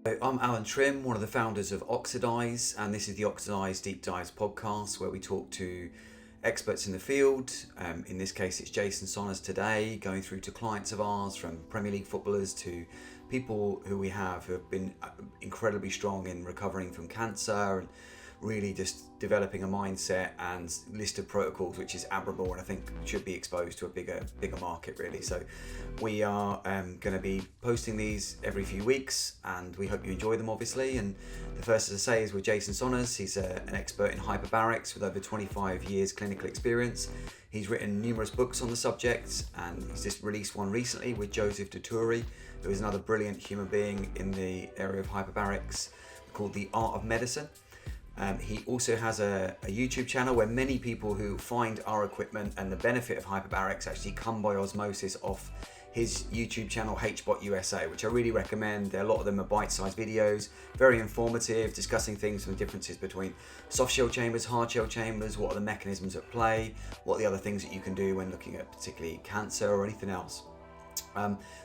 I'm Alan Trim, one of the founders of Oxidize, and this is the Oxidize Deep Dives podcast where we talk to experts in the field. In this case, it's Jason Sonners today, going through to clients of ours, from Premier League footballers to people who we have who have been incredibly strong in recovering from cancer and really just developing a mindset and list of protocols which is admirable, and I think should be exposed to a bigger market really. So we are going to be posting these every few weeks, and we hope you enjoy them obviously. And the first, as I say, is with Jason Sonners. He's an expert in hyperbarics with over 25 years clinical experience. He's written numerous books on the subject, and he's just released one recently with Joseph Duturi, who is another brilliant human being in the area of hyperbarics, called The Art of Medicine. He also has a YouTube channel where many people who find our equipment and the benefit of hyperbarics actually come by osmosis off his YouTube channel, HBOT USA, which I really recommend. A lot of them are bite-sized videos, very informative, discussing things from the differences between soft shell chambers, hard shell chambers, what are the mechanisms at play, what are the other things that you can do when looking at particularly cancer or anything else.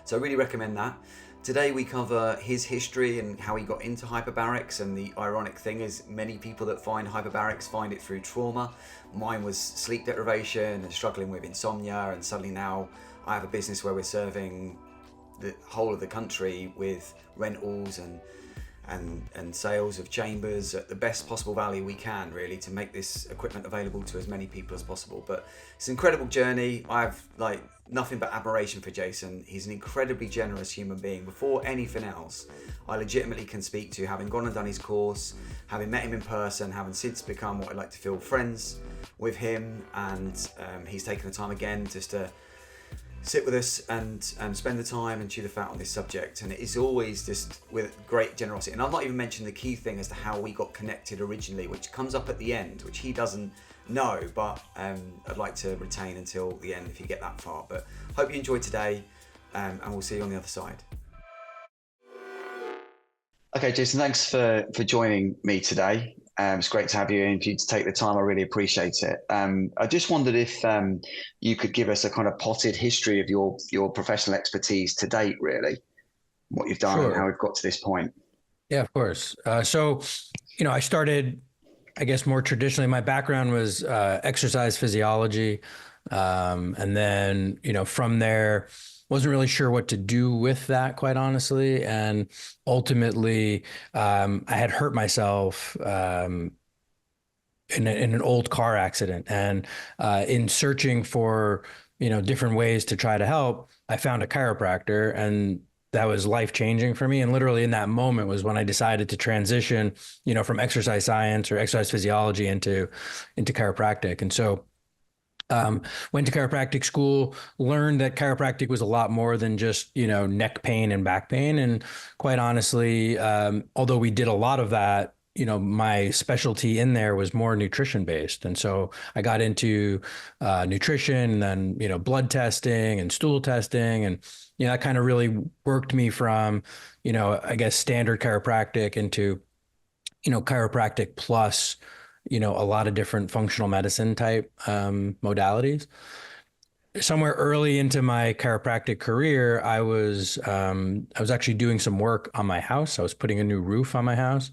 So I really recommend that. Today we cover his history and how he got into hyperbarics, and the ironic thing is many people that find hyperbarics find it through trauma. Mine was sleep deprivation and struggling with insomnia, and suddenly now I have a business where we're serving the whole of the country with rentals and sales of chambers at the best possible value we can, really, to make this equipment available to as many people as possible. But it's an incredible journey. I have nothing but admiration for Jason. He's an incredibly generous human being. Before anything else, I legitimately can speak to, having gone and done his course, having met him in person, having since become what I'd like to feel friends with him, and he's taken the time again just to sit with us and spend the time and chew the fat on this subject. And it is always just with great generosity. And I've not even mentioned the key thing as to how we got connected originally, which comes up at the end, which he doesn't know, but I'd like to retain until the end if you get that far. But hope you enjoyed today, and we'll see you on the other side. Okay, Jason, thanks for joining me today. It's great to have you, and for you to take the time. I really appreciate it. I just wondered if you could give us a kind of potted history of your professional expertise to date, really, what you've done and how we've got to this point. Yeah, of course. So, I started, I guess, more traditionally. My background was exercise physiology. And then, from there, wasn't really sure what to do with that, quite honestly. And ultimately, I had hurt myself in an old car accident. And in searching for, different ways to try to help, I found a chiropractor, and that was life-changing for me. And literally in that moment was when I decided to transition, from exercise science or exercise physiology into chiropractic. And so went to chiropractic school, learned that chiropractic was a lot more than just, neck pain and back pain. And quite honestly, although we did a lot of that, my specialty in there was more nutrition based. And so I got into nutrition, and then, blood testing and stool testing. And, that kind of really worked me from, I guess, standard chiropractic into, chiropractic plus, a lot of different functional medicine type modalities. Somewhere early into my chiropractic career, I was actually doing some work on my house. I was putting a new roof on my house.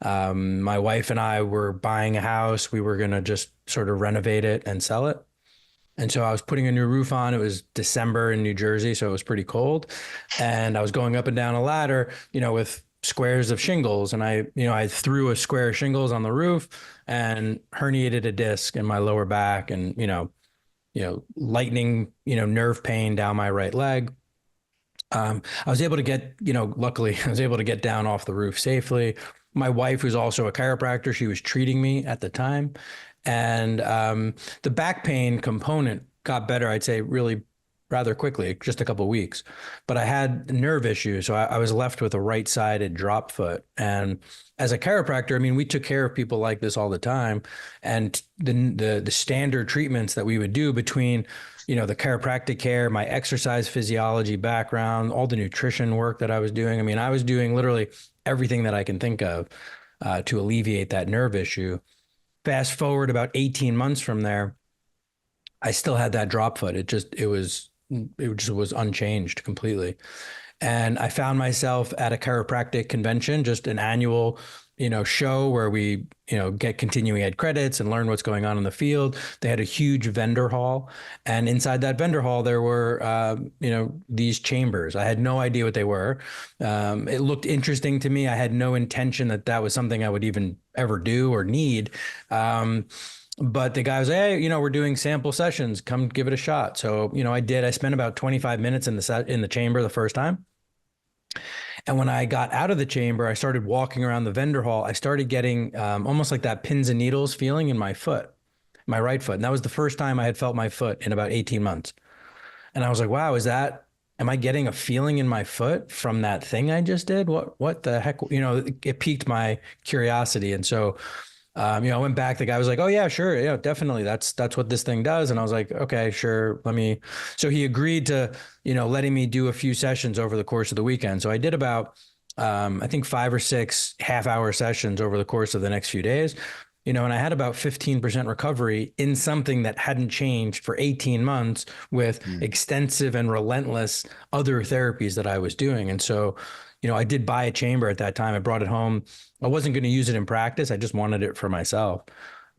My wife and I were buying a house. We were going to just sort of renovate it and sell it. And so I was putting a new roof on. It was December in New Jersey, so it was pretty cold. And I was going up and down a ladder, with squares of shingles. And I threw a square of shingles on the roof and herniated a disc in my lower back, and, lightning, nerve pain down my right leg. I was able to get, luckily I was able to get down off the roof safely. My wife, who's also a chiropractor, she was treating me at the time. And the back pain component got better, I'd say, really rather quickly, just a couple of weeks. But I had nerve issues, so I was left with a right-sided drop foot. And as a chiropractor, I mean, we took care of people like this all the time. And the standard treatments that we would do between, the chiropractic care, my exercise physiology background, all the nutrition work that I was doing. I mean, I was doing literally everything that I can think of to alleviate that nerve issue. Fast forward about 18 months from there, I still had that drop foot. It just was unchanged completely. And I found myself at a chiropractic convention, just an annual, show where we, get continuing ed credits and learn what's going on in the field. They had a huge vendor hall, and inside that vendor hall, there were, these chambers. I had no idea what they were. It looked interesting to me. I had no intention that that was something I would even ever do or need. But the guy was, hey, we're doing sample sessions. Come give it a shot. So, I did. I spent about 25 minutes in the chamber the first time. And when I got out of the chamber, I started walking around the vendor hall. I started getting almost like that pins and needles feeling in my foot, my right foot. And that was the first time I had felt my foot in about 18 months. And I was like, wow, am I getting a feeling in my foot from that thing I just did? What the heck? It piqued my curiosity. And so, I went back. The guy was like, "Oh yeah, sure, yeah, definitely. That's what this thing does." And I was like, "Okay, sure. Let me." So he agreed to, letting me do a few sessions over the course of the weekend. So I did about, I think 5 or 6 half-hour sessions over the course of the next few days. And I had about 15% recovery in something that hadn't changed for 18 months with extensive and relentless other therapies that I was doing. And so, I did buy a chamber at that time. I brought it home. I wasn't going to use it in practice. I just wanted it for myself.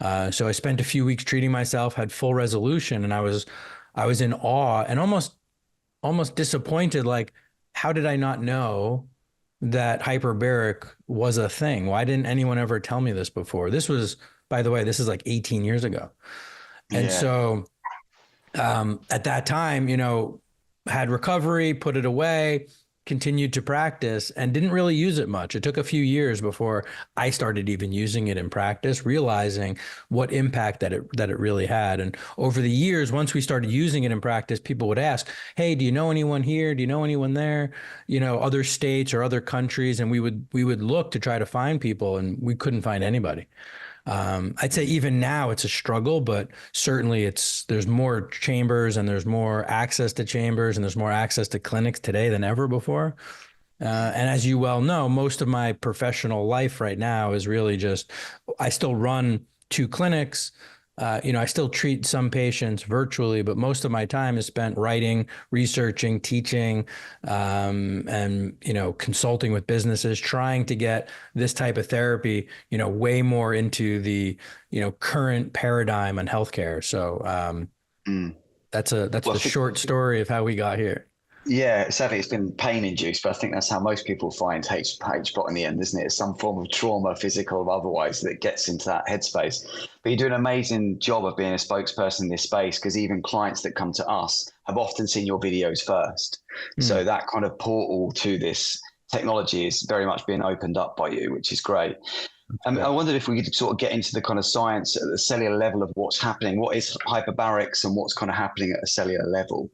So I spent a few weeks treating myself, had full resolution, and I was in awe and almost disappointed. Like, how did I not know that hyperbaric was a thing? Why didn't anyone ever tell me this before? This was, by the way, this is like 18 years ago. And Yeah. so at that time, had recovery, put it away, continued to practice, and didn't really use it much. It took a few years before I started even using it in practice, realizing what impact that it really had. And over the years, once we started using it in practice, people would ask, "Hey, do you know anyone here? Do you know anyone there? Other states or other countries?" And we would look to try to find people, and we couldn't find anybody. I'd say even now it's a struggle, but certainly there's more chambers and there's more access to chambers and there's more access to clinics today than ever before. And as you well know, most of my professional life right now is really I still run 2 clinics. I still treat some patients virtually, but most of my time is spent writing, researching, teaching, and, consulting with businesses, trying to get this type of therapy, way more into the, current paradigm on healthcare. So that's the short story of how we got here. Yeah, sadly, it's been pain induced, but I think that's how most people find HBOT in the end, isn't it? It's some form of trauma, physical or otherwise, that gets into that headspace. But you do an amazing job of being a spokesperson in this space, because even clients that come to us have often seen your videos first. So that kind of portal to this technology is very much being opened up by you, which is great. I wondered if we could sort of get into the kind of science at the cellular level of what's happening. What is hyperbarics and what's kind of happening at a cellular level?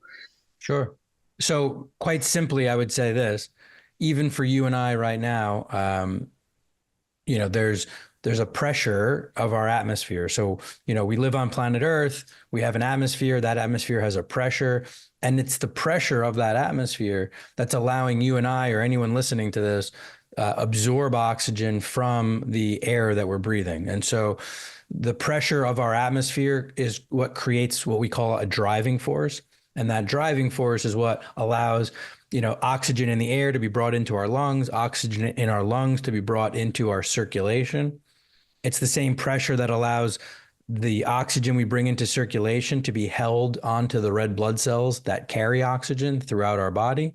Sure. So quite simply, I would say this, even for you and I right now, there's a pressure of our atmosphere. So, we live on planet Earth, we have an atmosphere, that atmosphere has a pressure, and it's the pressure of that atmosphere that's allowing you and I, or anyone listening to this, absorb oxygen from the air that we're breathing. And so the pressure of our atmosphere is what creates what we call a driving force. And that driving force is what allows, oxygen in the air to be brought into our lungs, oxygen in our lungs to be brought into our circulation. It's the same pressure that allows the oxygen we bring into circulation to be held onto the red blood cells that carry oxygen throughout our body.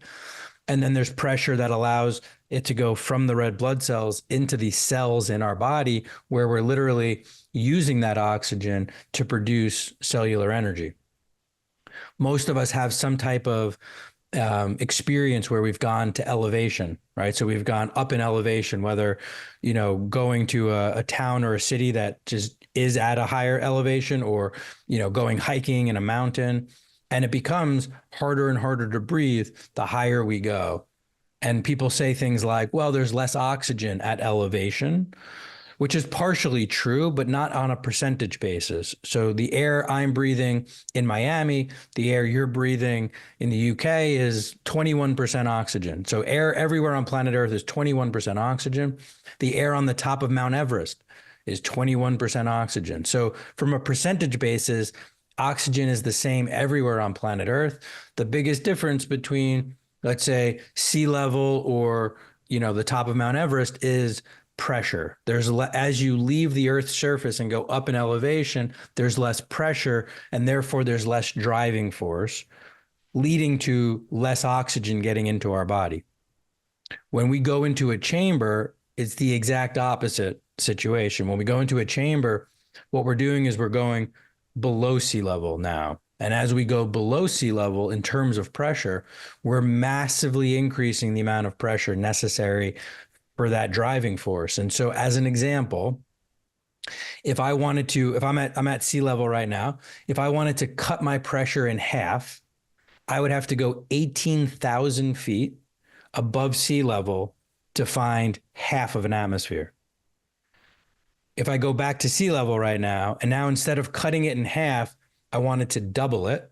And then there's pressure that allows it to go from the red blood cells into the cells in our body, where we're literally using that oxygen to produce cellular energy. Most of us have some type of experience where we've gone to elevation, right? So we've gone up in elevation, whether, going to a town or a city that just is at a higher elevation, or, going hiking in a mountain. And it becomes harder and harder to breathe the higher we go. And people say things like, well, there's less oxygen at elevation, which is partially true, but not on a percentage basis. So the air I'm breathing in Miami, the air you're breathing in the UK is 21% oxygen. So air everywhere on planet Earth is 21% oxygen. The air on the top of Mount Everest is 21% oxygen. So from a percentage basis, oxygen is the same everywhere on planet Earth. The biggest difference between let's say sea level or, the top of Mount Everest is pressure. As you leave the Earth's surface and go up in elevation, there's less pressure and therefore there's less driving force, leading to less oxygen getting into our body. When we go into a chamber, it's the exact opposite situation. When we go into a chamber, what we're doing is we're going below sea level now. And as we go below sea level in terms of pressure, we're massively increasing the amount of pressure necessary for that driving force. And so as an example, if I'm at sea level right now, if I wanted to cut my pressure in half, I would have to go 18,000 feet above sea level to find half of an atmosphere. If I go back to sea level right now, and now instead of cutting it in half, I wanted to double it,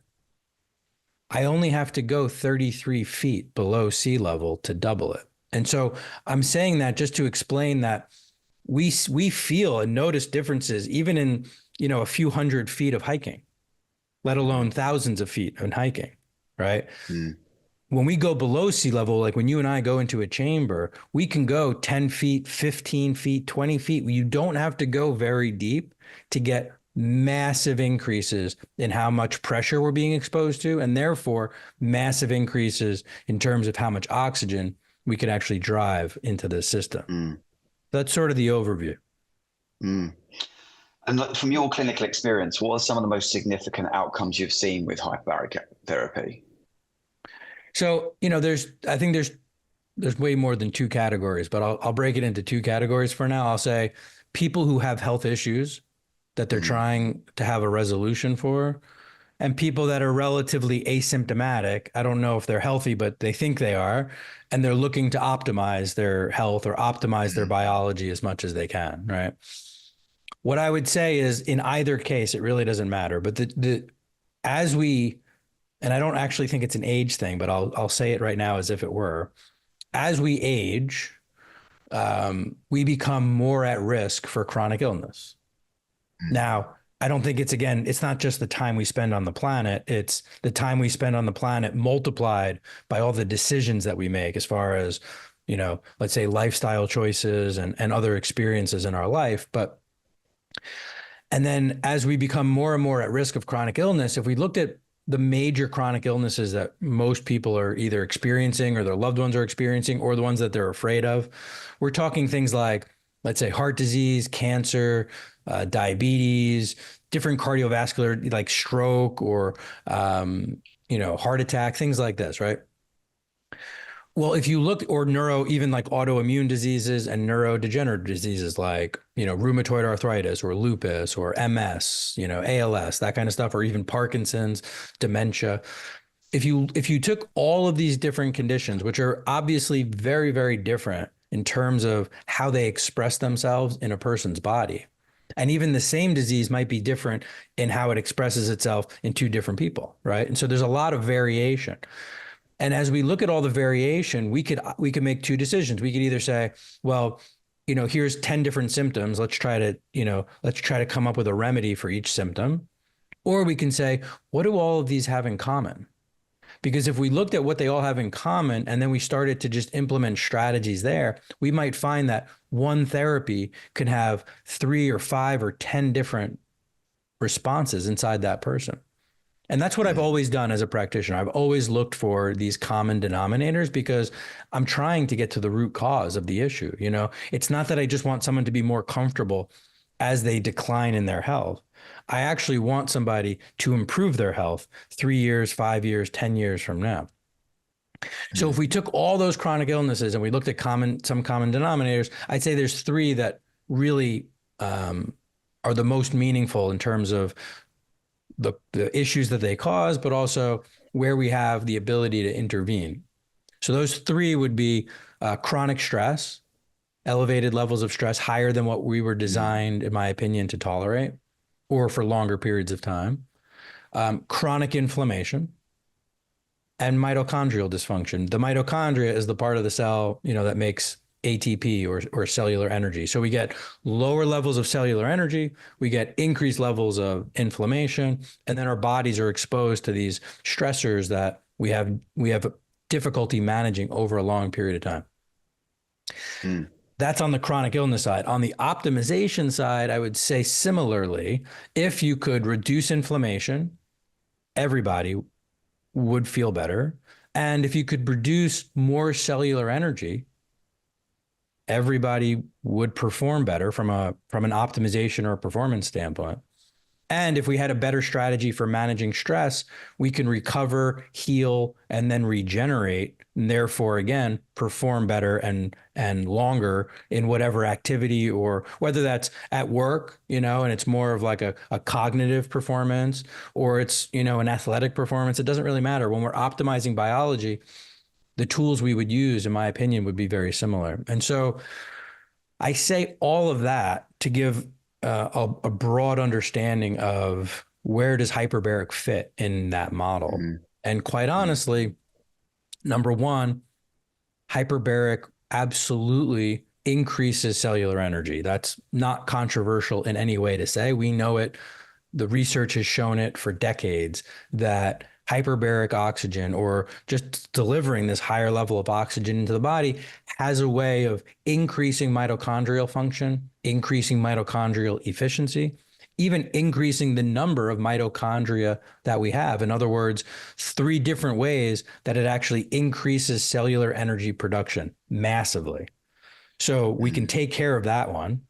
I only have to go 33 feet below sea level to double it. And so I'm saying that just to explain that we feel and notice differences even in, a few hundred feet of hiking, let alone thousands of feet in hiking, right? Mm. When we go below sea level, like when you and I go into a chamber, we can go 10 feet, 15 feet, 20 feet. You don't have to go very deep to get massive increases in how much pressure we're being exposed to, and therefore massive increases in terms of how much oxygen we could actually drive into the system. Mm. That's sort of the overview. Mm. And from your clinical experience, what are some of the most significant outcomes you've seen with hyperbaric therapy? So, I think there's way more than two categories, but I'll break it into two categories for now. I'll say people who have health issues that they're trying to have a resolution for, and people that are relatively asymptomatic. I don't know if they're healthy, but they think they are, and they're looking to optimize their health or optimize their biology as much as they can, right? What I would say is in either case, it really doesn't matter. But and I don't actually think it's an age thing, but I'll say it right now as if it were. As we age, we become more at risk for chronic illness. Now, I don't think it's not just the time we spend on the planet. It's the time we spend on the planet multiplied by all the decisions that we make as far as, let's say lifestyle choices and other experiences in our life. And then as we become more and more at risk of chronic illness, if we looked at the major chronic illnesses that most people are either experiencing or their loved ones are experiencing, or the ones that they're afraid of, we're talking things like, let's say, heart disease, cancer, diabetes, different cardiovascular, like stroke or, heart attack, things like this, right? Well, if you look, or even like autoimmune diseases and neurodegenerative diseases like, rheumatoid arthritis or lupus or MS, ALS, that kind of stuff, or even Parkinson's, dementia. If you took all of these different conditions, which are obviously very, very different in terms of how they express themselves in a person's body, and even the same disease might be different in how it expresses itself in two different people, right? And so there's a lot of variation. And as we look at all the variation, we could make two decisions. We could either say, well, here's 10 different symptoms. Let's try to come up with a remedy for each symptom. Or we can say, what do all of these have in common? Because if we looked at what they all have in common and then we started to just implement strategies there, we might find that one therapy can have 3 or 5 or 10 different responses inside that person. And that's what I've always done as a practitioner. I've always looked for these common denominators because I'm trying to get to the root cause of the issue. It's not that I just want someone to be more comfortable as they decline in their health. I actually want somebody to improve their health 3 years, 5 years, 10 years from now. So if we took all those chronic illnesses and we looked at some common denominators, I'd say there's 3 that really are the most meaningful in terms of the issues that they cause, but also where we have the ability to intervene. So those 3 would be chronic stress, elevated levels of stress higher than what we were designed, in my opinion, to tolerate, or for longer periods of time, chronic inflammation, and mitochondrial dysfunction. The mitochondria is the part of the cell, that makes ATP or cellular energy. So we get lower levels of cellular energy, we get increased levels of inflammation, and then our bodies are exposed to these stressors that we have difficulty managing over a long period of time. Mm. That's on the chronic illness side. On the optimization side, I would say similarly, if you could reduce inflammation, everybody would feel better. And if you could produce more cellular energy, everybody would perform better from an optimization or a performance standpoint. And if we had a better strategy for managing stress, we can recover, heal, and then regenerate, and therefore, again, perform better and longer in whatever activity, or whether that's at work, and it's more of like a cognitive performance, or it's, an athletic performance. It doesn't really matter. When we're optimizing biology, the tools we would use, in my opinion, would be very similar. And so I say all of that to give a broad understanding of where does hyperbaric fit in that model. Mm-hmm. And quite honestly, number one, hyperbaric absolutely increases cellular energy. That's not controversial in any way to say. We know it. The research has shown it for decades that hyperbaric oxygen, or just delivering this higher level of oxygen into the body, has a way of increasing mitochondrial function, increasing mitochondrial efficiency, even increasing the number of mitochondria that we have. In other words, 3 different ways that it actually increases cellular energy production massively. So we can take care of that one.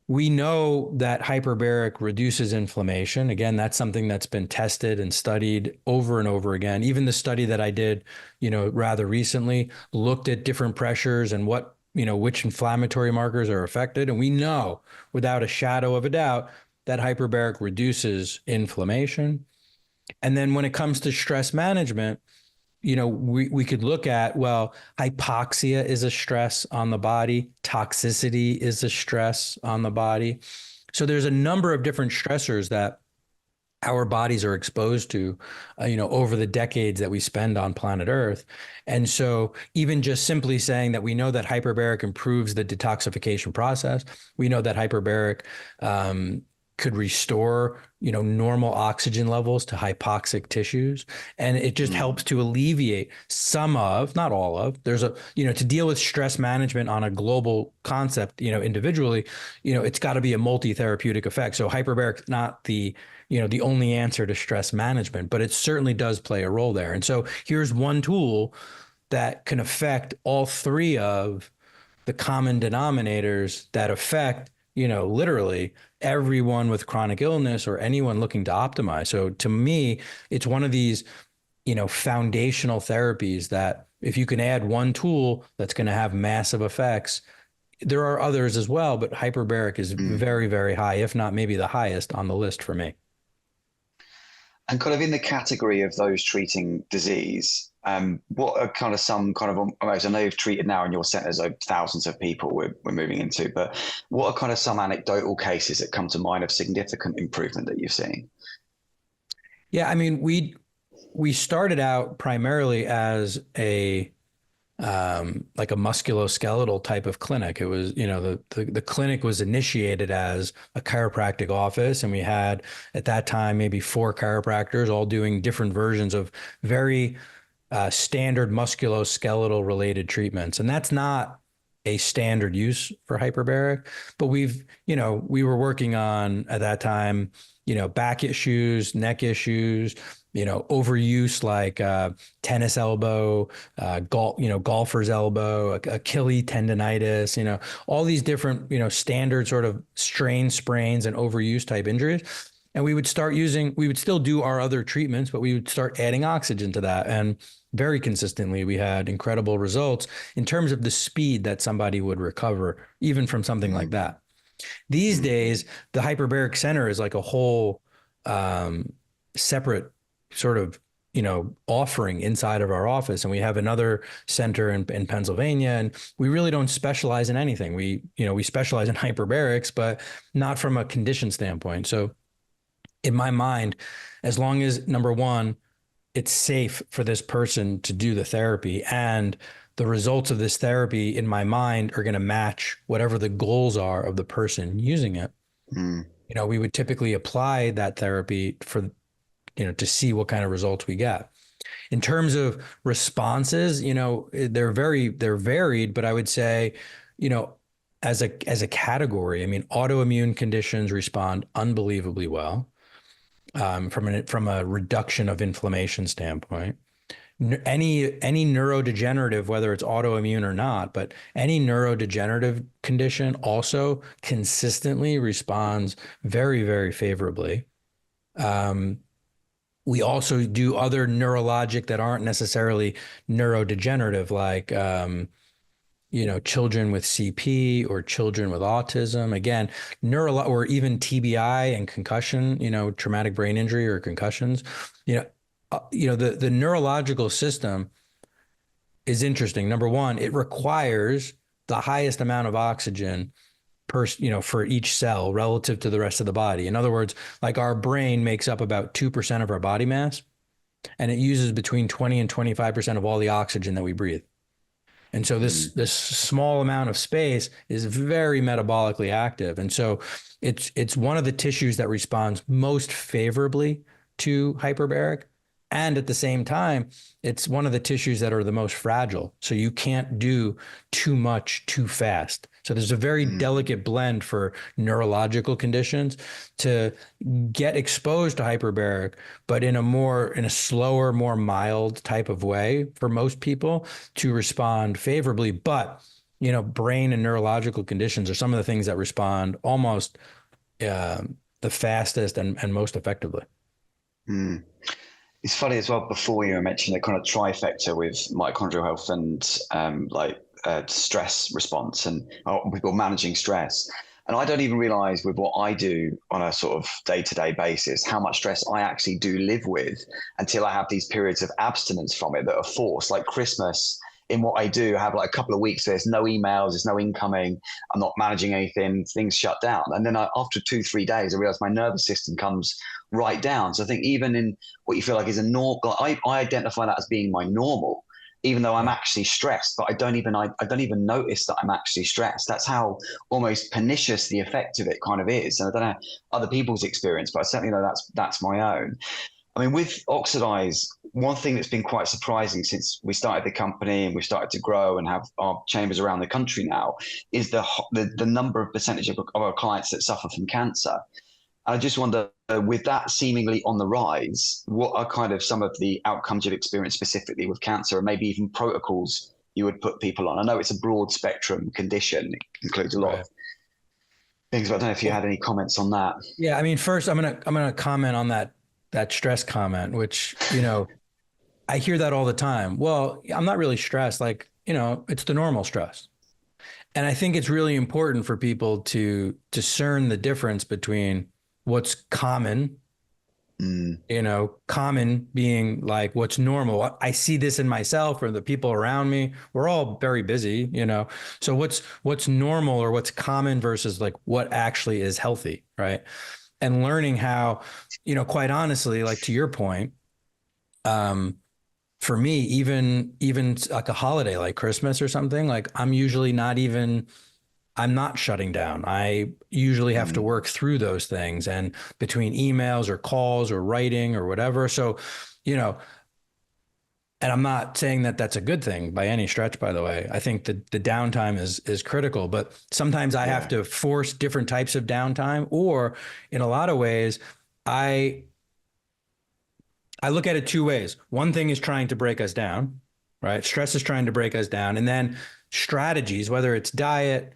We know that hyperbaric reduces inflammation. Again, that's something that's been tested and studied over and over again. Even the study that I did, rather recently, looked at different pressures and which inflammatory markers are affected. And we know without a shadow of a doubt that hyperbaric reduces inflammation. And then when it comes to stress management, we could look at, well, hypoxia is a stress on the body. Toxicity is a stress on the body. So there's a number of different stressors that our bodies are exposed to, over the decades that we spend on planet Earth. And so even just simply saying that we know that hyperbaric improves the detoxification process, we know that hyperbaric could restore, normal oxygen levels to hypoxic tissues. And it just helps to alleviate some of, not all of, to deal with stress management on a global concept, individually, it's got to be a multi-therapeutic effect. So hyperbaric, not the only answer to stress management, but it certainly does play a role there. And so here's one tool that can affect all 3 of the common denominators that affect, literally everyone with chronic illness or anyone looking to optimize. So to me, it's one of these, foundational therapies that if you can add one tool that's going to have massive effects, there are others as well, but hyperbaric is very, very high, if not maybe the highest on the list for me. And kind of in the category of those treating disease, what are kind of some kind of almost, I know you've treated now in your centers of thousands of people we're moving into, but what are kind of some anecdotal cases that come to mind of significant improvement that you've seen? Yeah, I mean, we started out primarily as like a musculoskeletal type of clinic. It was, the clinic was initiated as a chiropractic office, and we had at that time maybe 4 chiropractors all doing different versions of very standard musculoskeletal related treatments. And that's not a standard use for hyperbaric, but we were working on at that time, back issues, neck issues, overuse like tennis elbow, golfer's elbow, Achilles tendonitis, all these different, standard sort of strain, sprains, and overuse type injuries. And we would still do our other treatments, but we would start adding oxygen to that. And very consistently, we had incredible results in terms of the speed that somebody would recover, even from something like that. These days, the hyperbaric center is like a whole separate sort of, offering inside of our office. And we have another center in Pennsylvania, and we really don't specialize in anything. We specialize in hyperbarics, but not from a condition standpoint. So in my mind, as long as, number one, it's safe for this person to do the therapy, and the results of this therapy in my mind are going to match whatever the goals are of the person using it. We would typically apply that therapy for, to see what kind of results we get. In terms of responses, they're varied, but I would say, you know, as a category, I mean, autoimmune conditions respond unbelievably well from a reduction of inflammation standpoint. Any neurodegenerative, whether it's autoimmune or not, but any neurodegenerative condition also consistently responds very, very favorably. Um, we also do other neurologic that aren't necessarily neurodegenerative, like children with CP or children with autism. Again, or even TBI and concussion, traumatic brain injury or concussions. The neurological system is interesting. Number one, it requires the highest amount of oxygen for each cell relative to the rest of the body. In other words, like our brain makes up about 2% of our body mass, and it uses between 20 and 25% of all the oxygen that we breathe. And so this small amount of space is very metabolically active. And so it's one of the tissues that responds most favorably to hyperbaric. And at the same time, it's one of the tissues that are the most fragile. So you can't do too much too fast. So there's a very delicate blend for neurological conditions to get exposed to hyperbaric, but in a slower, more mild type of way for most people to respond favorably. But, brain and neurological conditions are some of the things that respond almost the fastest and most effectively. It's funny as well, before you mentioned the kind of trifecta with mitochondrial health and stress response and people managing stress. And I don't even realize with what I do on a sort of day-to-day basis, how much stress I actually do live with until I have these periods of abstinence from it that are forced, like Christmas. In what I do, I have like a couple of weeks, there's no emails, there's no incoming, I'm not managing anything, things shut down. And then after 2-3 days, I realize my nervous system comes right down. So I think even in what you feel like is a normal, I identify that as being my normal, even though I'm actually stressed, but I don't even notice that I'm actually stressed. That's how almost pernicious the effect of it kind of is. And I don't know other people's experience, but I certainly know that's my own. I mean, with Oxidize, one thing that's been quite surprising since we started the company and we started to grow and have our chambers around the country now is the number of percentage of our clients that suffer from cancer. I just wonder, with that seemingly on the rise, what are kind of some of the outcomes you've experienced specifically with cancer, and maybe even protocols you would put people on? I know it's a broad spectrum condition; it includes a lot of things, but I don't know if you had any comments on that. Yeah, I mean, first I'm gonna comment on that stress comment, which I hear that all the time. Well, I'm not really stressed, like it's the normal stress. And I think it's really important for people to discern the difference between what's common, common being like what's normal. I see this in myself or the people around me. We're all very busy, so what's normal or what's common versus like what actually is healthy, right? And learning how, quite honestly, like to your point, for me, even like a holiday like Christmas or something, like I'm not shutting down. I usually have to work through those things and between emails or calls or writing or whatever. So, and I'm not saying that that's a good thing by any stretch, by the way. I think that the downtime is critical, but sometimes I have to force different types of downtime, or in a lot of ways, I look at it two ways. One thing is trying to break us down, right? Stress is trying to break us down. And then strategies, whether it's diet,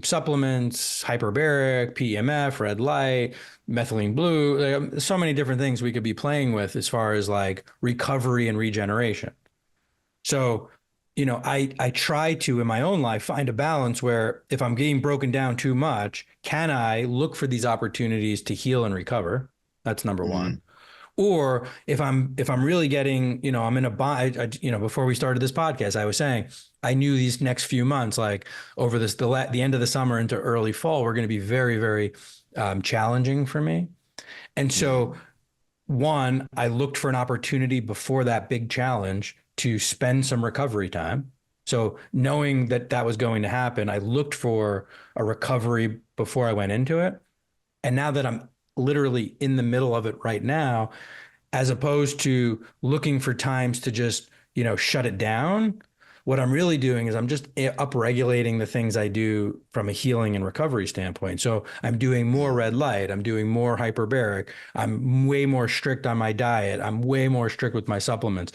supplements, hyperbaric, PEMF, red light, methylene blue, like, so many different things we could be playing with as far as like recovery and regeneration. So, I try to, in my own life, find a balance where if I'm getting broken down too much, can I look for these opportunities to heal and recover? That's number one. Or if I'm really getting, I'm in a bind, before we started this podcast, I was saying, I knew these next few months, like over the end of the summer into early fall, were going to be very, very challenging for me. And so one, I looked for an opportunity before that big challenge to spend some recovery time. So knowing that that was going to happen, I looked for a recovery before I went into it. And now that I'm literally in the middle of it right now, as opposed to looking for times to just, shut it down. What I'm really doing is I'm just upregulating the things I do from a healing and recovery standpoint. So I'm doing more red light. I'm doing more hyperbaric. I'm way more strict on my diet. I'm way more strict with my supplements.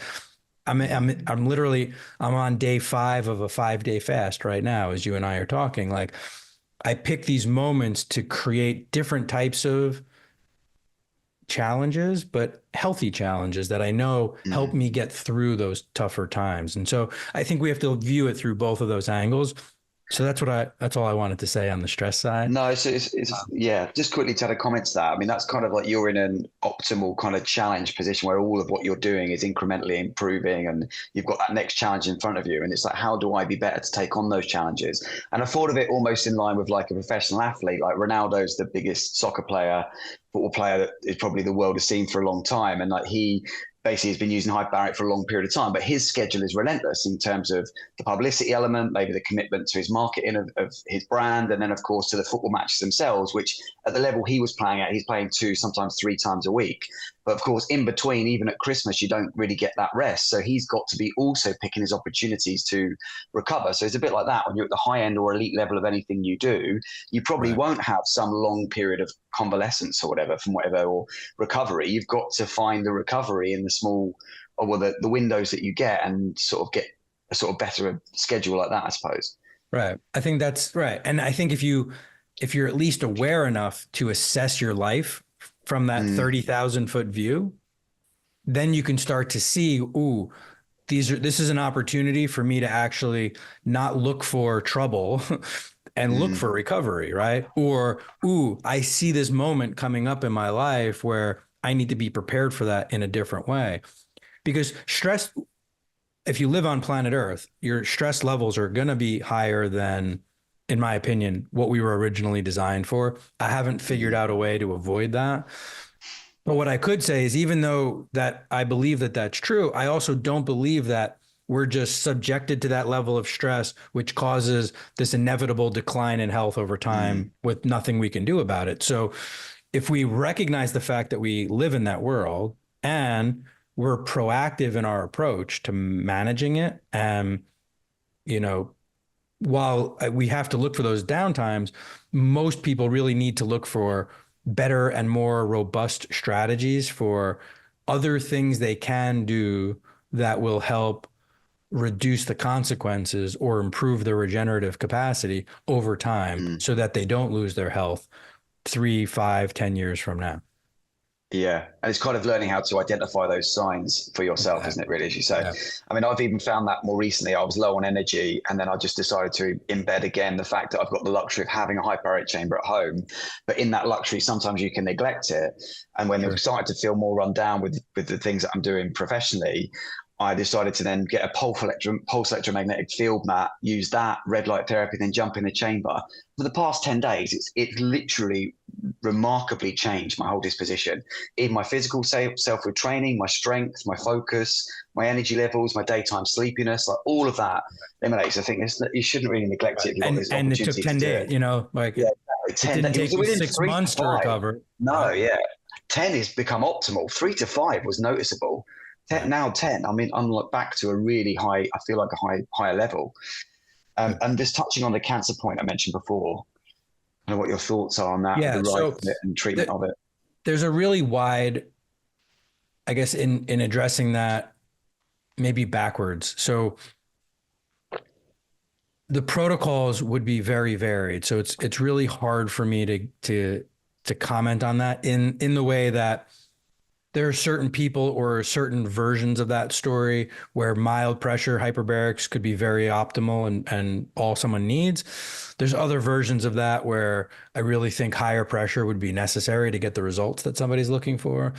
I'm literally, I'm on day 5 of a 5-day fast right now, as you and I are talking. Like, I pick these moments to create different types of challenges, but healthy challenges that I know help me get through those tougher times. And so I think we have to view it through both of those angles. So that's all I wanted to say on the stress side. No, yeah, just quickly to add a comment to that. I mean, that's kind of like you're in an optimal kind of challenge position where all of what you're doing is incrementally improving and you've got that next challenge in front of you. And it's like, how do I be better to take on those challenges? And I thought of it almost in line with like a professional athlete. Like Ronaldo's the biggest soccer player, football player that is probably the world has seen for a long time. And like he basically has been using Hyperbaric for a long period of time, but his schedule is relentless in terms of the publicity element, maybe the commitment to his marketing of his brand, and then of course to the football matches themselves, which at the level he was playing at, he's playing 2, sometimes 3 times a week. But of course, in between, even at Christmas, you don't really get that rest. So he's got to be also picking his opportunities to recover. So it's a bit like that. When you're at the high end or elite level of anything you do, you probably won't have some long period of convalescence or whatever from whatever, or recovery. You've got to find the recovery in the small, or well, the windows that you get, and sort of get a sort of better schedule like that, I suppose. Right. I think that's right. And I think if you're at least aware enough to assess your life from that 30,000 foot view, then you can start to see, ooh, this is an opportunity for me to actually not look for trouble and look for recovery, right? Or, ooh, I see this moment coming up in my life where I need to be prepared for that in a different way. Because stress, if you live on planet Earth, your stress levels are going to be higher than, in my opinion, what we were originally designed for. I haven't figured out a way to avoid that. But what I could say is, even though that I believe that that's true, I also don't believe that we're just subjected to that level of stress, which causes this inevitable decline in health over time with nothing we can do about it. So if we recognize the fact that we live in that world and we're proactive in our approach to managing it, and, while we have to look for those downtimes, most people really need to look for better and more robust strategies for other things they can do that will help reduce the consequences or improve their regenerative capacity over time so that they don't lose their health 3, 5, 10 years from now. Yeah. And it's kind of learning how to identify those signs for yourself, isn't it, really, as you say? Yeah. I mean, I've even found that more recently. I was low on energy, and then I just decided to embed again the fact that I've got the luxury of having a hyperbaric chamber at home. But in that luxury, sometimes you can neglect it. And when I've started to feel more run down with the things that I'm doing professionally, I decided to then get a pulse electromagnetic field mat, use that, red light therapy, then jump in the chamber. For the past 10 days, it's literally remarkably changed my whole disposition, in my physical self with training, my strength, my focus, my energy levels, my daytime sleepiness, like all of that emanates. I think you shouldn't really neglect it. And it took 10 days, it didn't take you 6 months to recover. No, yeah. 10 has become optimal. 3 to 5 was noticeable. 10, now 10, I mean, I'm like back to a really high, I feel like a higher level. And just touching on the cancer point I mentioned before, I don't know what your thoughts are on that, and treatment of it. There's a really wide, I guess, in addressing that, maybe backwards. So the protocols would be very varied. So it's really hard for me to comment on that in the way that there are certain people or certain versions of that story where mild pressure hyperbarics could be very optimal and all someone needs. There's other versions of that where I really think higher pressure would be necessary to get the results that somebody's looking for.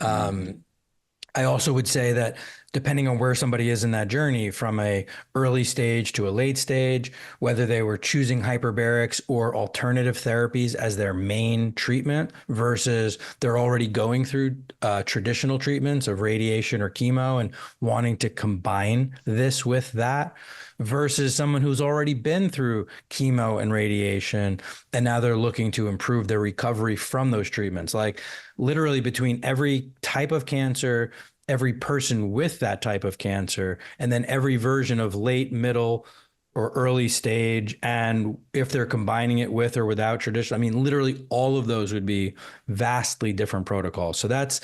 I also would say that depending on where somebody is in that journey, from a early stage to a late stage, whether they were choosing hyperbarics or alternative therapies as their main treatment versus they're already going through traditional treatments of radiation or chemo and wanting to combine this with that, versus someone who's already been through chemo and radiation and now they're looking to improve their recovery from those treatments. Like literally between every type of cancer, every person with that type of cancer, and then every version of late, middle, or early stage, and if they're combining it with or without traditional, I mean, literally all of those would be vastly different protocols. So that's,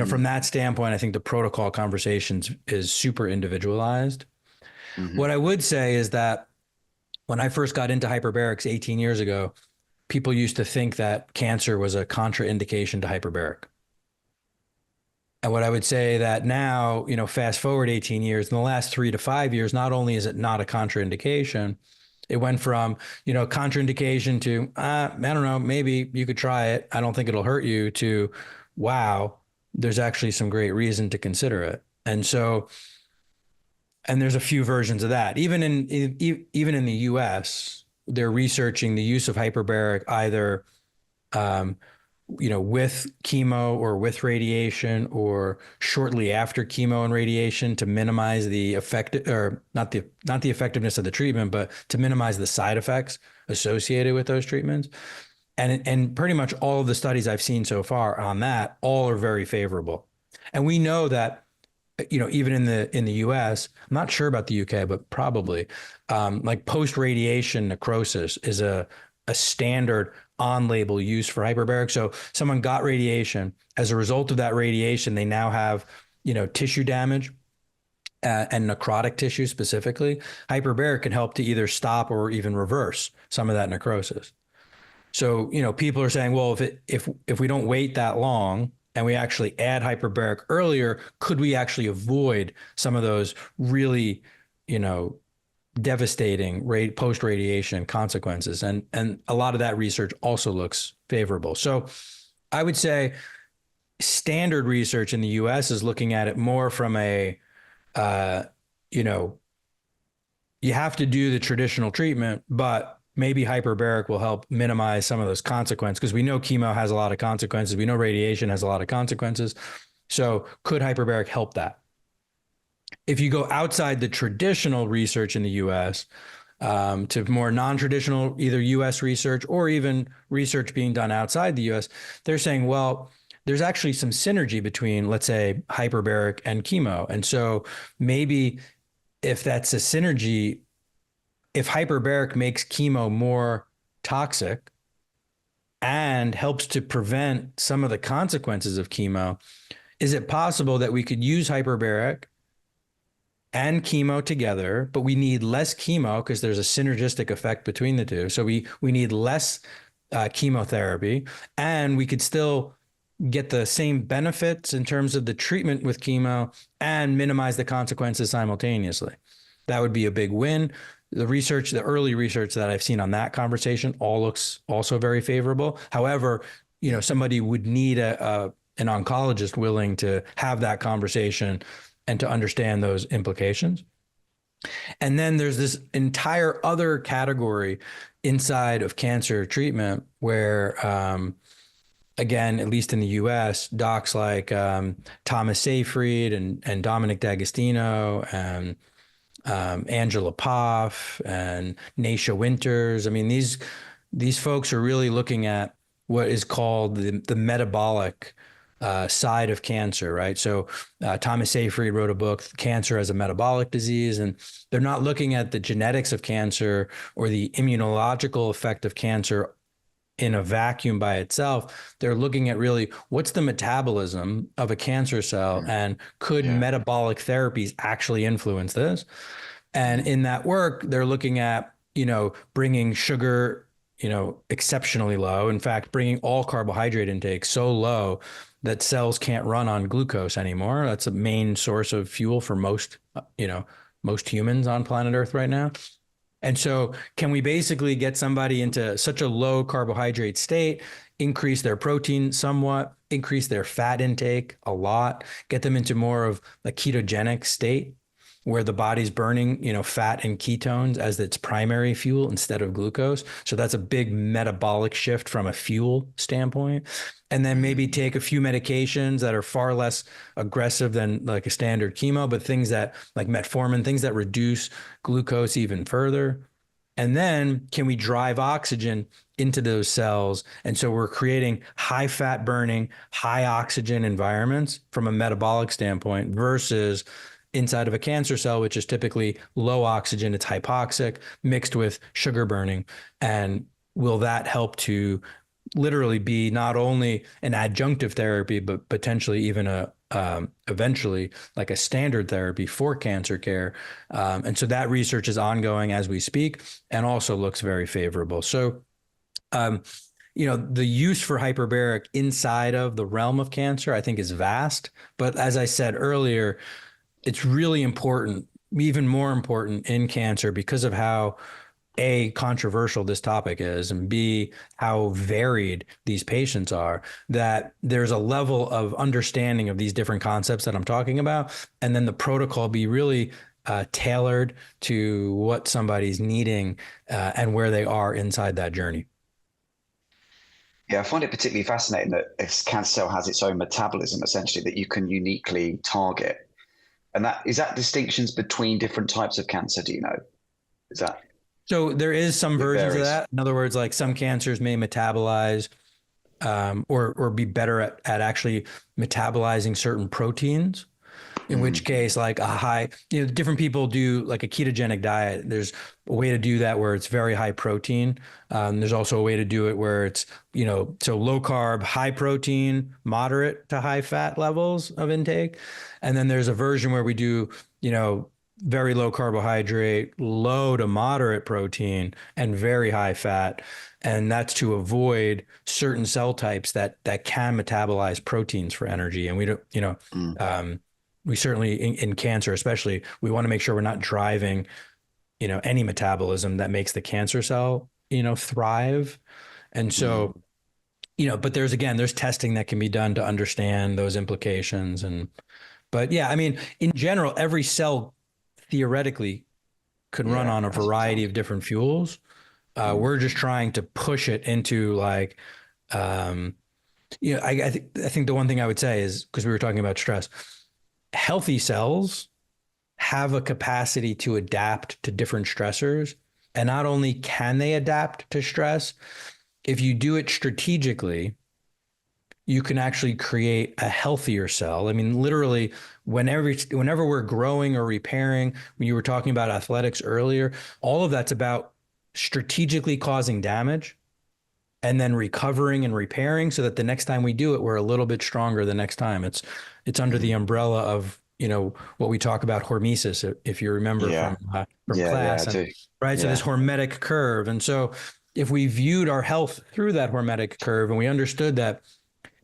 from that standpoint, I think the protocol conversations is super individualized. What I would say is that when I first got into hyperbarics 18 years ago, people used to think that cancer was a contraindication to hyperbaric. And what I would say that now, fast forward 18 years, in the last 3 to 5 years, not only is it not a contraindication, it went from, contraindication to, I don't know, maybe you could try it. I don't think it'll hurt you, to, wow, there's actually some great reason to consider it. And so, and there's a few versions of that. Even in the US, they're researching the use of hyperbaric either with chemo or with radiation or shortly after chemo and radiation to minimize the effect, or not the effectiveness of the treatment, but to minimize the side effects associated with those treatments. And pretty much all of the studies I've seen so far on that, all are very favorable. And we know that, even in the US, I'm not sure about the UK, but probably, like post-radiation necrosis is a standard on-label use for hyperbaric. So someone got radiation. As a result of that radiation, they now have, tissue damage and necrotic tissue specifically. Hyperbaric can help to either stop or even reverse some of that necrosis. So, people are saying, well, if we don't wait that long and we actually add hyperbaric earlier, could we actually avoid some of those really, devastating post-radiation consequences? And a lot of that research also looks favorable. So I would say standard research in the US is looking at it more from a, you have to do the traditional treatment, but maybe hyperbaric will help minimize some of those consequences, because we know chemo has a lot of consequences. We know radiation has a lot of consequences. So could hyperbaric help that? If you go outside the traditional research in the US to more non-traditional, either US research or even research being done outside the US, they're saying, well, there's actually some synergy between, let's say, hyperbaric and chemo. And so maybe if that's a synergy, if hyperbaric makes chemo more toxic and helps to prevent some of the consequences of chemo, is it possible that we could use hyperbaric and chemo together, but we need less chemo because there's a synergistic effect between the two. So we need less chemotherapy, and we could still get the same benefits in terms of the treatment with chemo and minimize the consequences simultaneously. That would be a big win. The early research that I've seen on that conversation all looks also very favorable. However, somebody would need an oncologist willing to have that conversation and to understand those implications. And then there's this entire other category inside of cancer treatment where, again, at least in the US, docs like Thomas Seyfried and Dominic D'Agostino and Angela Poff and Naisha Winters. I mean, these folks are really looking at what is called the metabolic side of cancer, right? So Thomas Seyfried wrote a book, Cancer as a Metabolic Disease, and they're not looking at the genetics of cancer or the immunological effect of cancer in a vacuum by itself. They're looking at really what's the metabolism of a cancer cell, and could metabolic therapies actually influence this? And in that work, they're looking at, bringing sugar, exceptionally low. In fact, bringing all carbohydrate intake so low that cells can't run on glucose anymore. That's a main source of fuel for most humans on planet Earth right now. And so can we basically get somebody into such a low carbohydrate state, increase their protein somewhat, increase their fat intake a lot, get them into more of a ketogenic state where the body's burning, fat and ketones as its primary fuel instead of glucose. So that's a big metabolic shift from a fuel standpoint. And then maybe take a few medications that are far less aggressive than like a standard chemo, but things that like metformin, things that reduce glucose even further. And then can we drive oxygen into those cells? And so we're creating high fat burning, high oxygen environments from a metabolic standpoint versus inside of a cancer cell, which is typically low oxygen, it's hypoxic, mixed with sugar burning. And will that help to literally be not only an adjunctive therapy, but potentially even eventually like a standard therapy for cancer care? And so that research is ongoing as we speak and also looks very favorable. So, the use for hyperbaric inside of the realm of cancer, I think, is vast. But as I said earlier, it's really important, even more important in cancer because of how A, controversial this topic is, and B, how varied these patients are, that there's a level of understanding of these different concepts that I'm talking about. And then the protocol be really tailored to what somebody's needing and where they are inside that journey. Yeah, I find it particularly fascinating that a cancer cell has its own metabolism, essentially, that you can uniquely target. And that distinctions between different types of cancer, do you know? Is that? So there is some versions of varies. that. In other words, like some cancers may metabolize or be better at actually metabolizing certain proteins. In which case, like a high, different people do like a ketogenic diet. There's a way to do that where it's very high protein. There's also a way to do it where it's, so low carb, high protein, moderate to high fat levels of intake. And then there's a version where we do, very low carbohydrate, low to moderate protein, and very high fat. And that's to avoid certain cell types that can metabolize proteins for energy. And we don't, we certainly in cancer, especially, we want to make sure we're not driving, any metabolism that makes the cancer cell, thrive. And so, but there's testing that can be done to understand those implications. But yeah, I mean, in general, every cell theoretically could run on a variety of different fuels. We're just trying to push it into like, I think the one thing I would say is, because we were talking about stress, healthy cells have a capacity to adapt to different stressors. And not only can they adapt to stress, if you do it strategically, you can actually create a healthier cell. I mean, literally, whenever we're growing or repairing, when you were talking about athletics earlier, all of that's about strategically causing damage and then recovering and repairing so that the next time we do it, we're a little bit stronger the next time. It's under the umbrella of, what we talk about hormesis, if you remember from class, right? So this hormetic curve. And so if we viewed our health through that hormetic curve and we understood that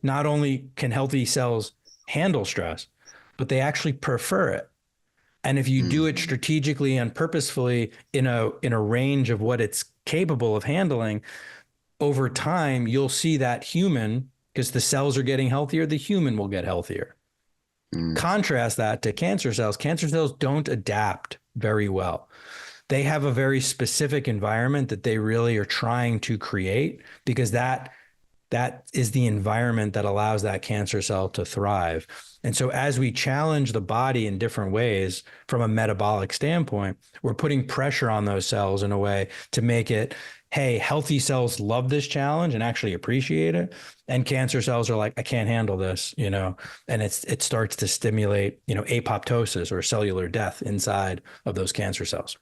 not only can healthy cells handle stress, but they actually prefer it. And if you do it strategically and purposefully in a range of what it's capable of handling, over time, you'll see that human, because the cells are getting healthier, the human will get healthier. Contrast that to cancer cells. Cancer cells don't adapt very well. They have a very specific environment that they really are trying to create, because that is the environment that allows that cancer cell to thrive. And so as we challenge the body in different ways from a metabolic standpoint, we're putting pressure on those cells in a way to make it, hey, healthy cells love this challenge and actually appreciate it. And cancer cells are like, I can't handle this, and it starts to stimulate, apoptosis or cellular death inside of those cancer cells.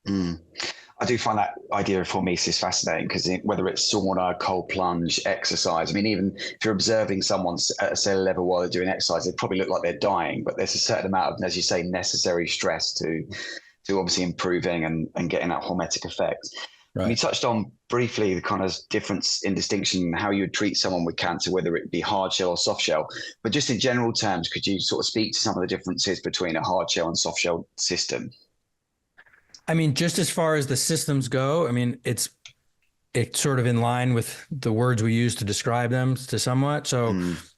I do find that idea of hormesis fascinating, because whether it's sauna, cold plunge, exercise, I mean, even if you're observing someone at a cellular level while they're doing exercise, they probably look like they're dying, but there's a certain amount of, as you say, necessary stress to obviously improving and getting that hormetic effect. Right. You touched on briefly the kind of difference in distinction in how you would treat someone with cancer, whether it be hard shell or soft shell. But just in general terms, could you sort of speak to some of the differences between a hard shell and soft shell system? I mean, just as far as the systems go, I mean, it's sort of in line with the words we use to describe them to somewhat. So,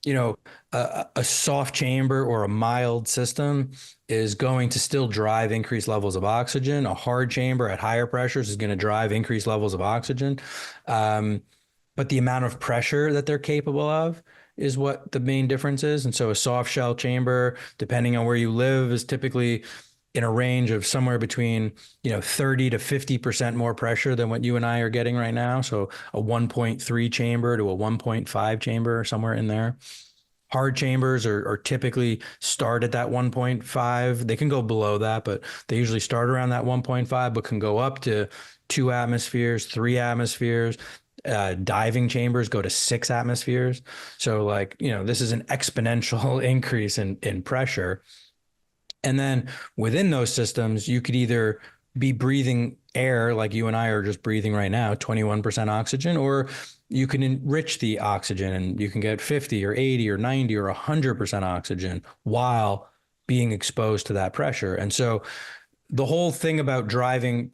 you know, a soft chamber or a mild system is going to still drive increased levels of oxygen. A hard chamber at higher pressures is going to drive increased levels of oxygen. But the amount of pressure that they're capable of is what the main difference is. And so a soft shell chamber, depending on where you live, is typically in a range of somewhere between, 30 to 50% more pressure than what you and I are getting right now. So a 1.3 chamber to a 1.5 chamber, somewhere in there. Hard chambers are typically start at that 1.5. They can go below that, but they usually start around that 1.5, but can go up to 2 atmospheres, 3 atmospheres. Diving chambers go to 6 atmospheres. So this is an exponential increase in pressure. And then within those systems, you could either be breathing air like you and I are just breathing right now, 21% oxygen, or you can enrich the oxygen and you can get 50 or 80 or 90 or 100% oxygen while being exposed to that pressure. And so the whole thing about driving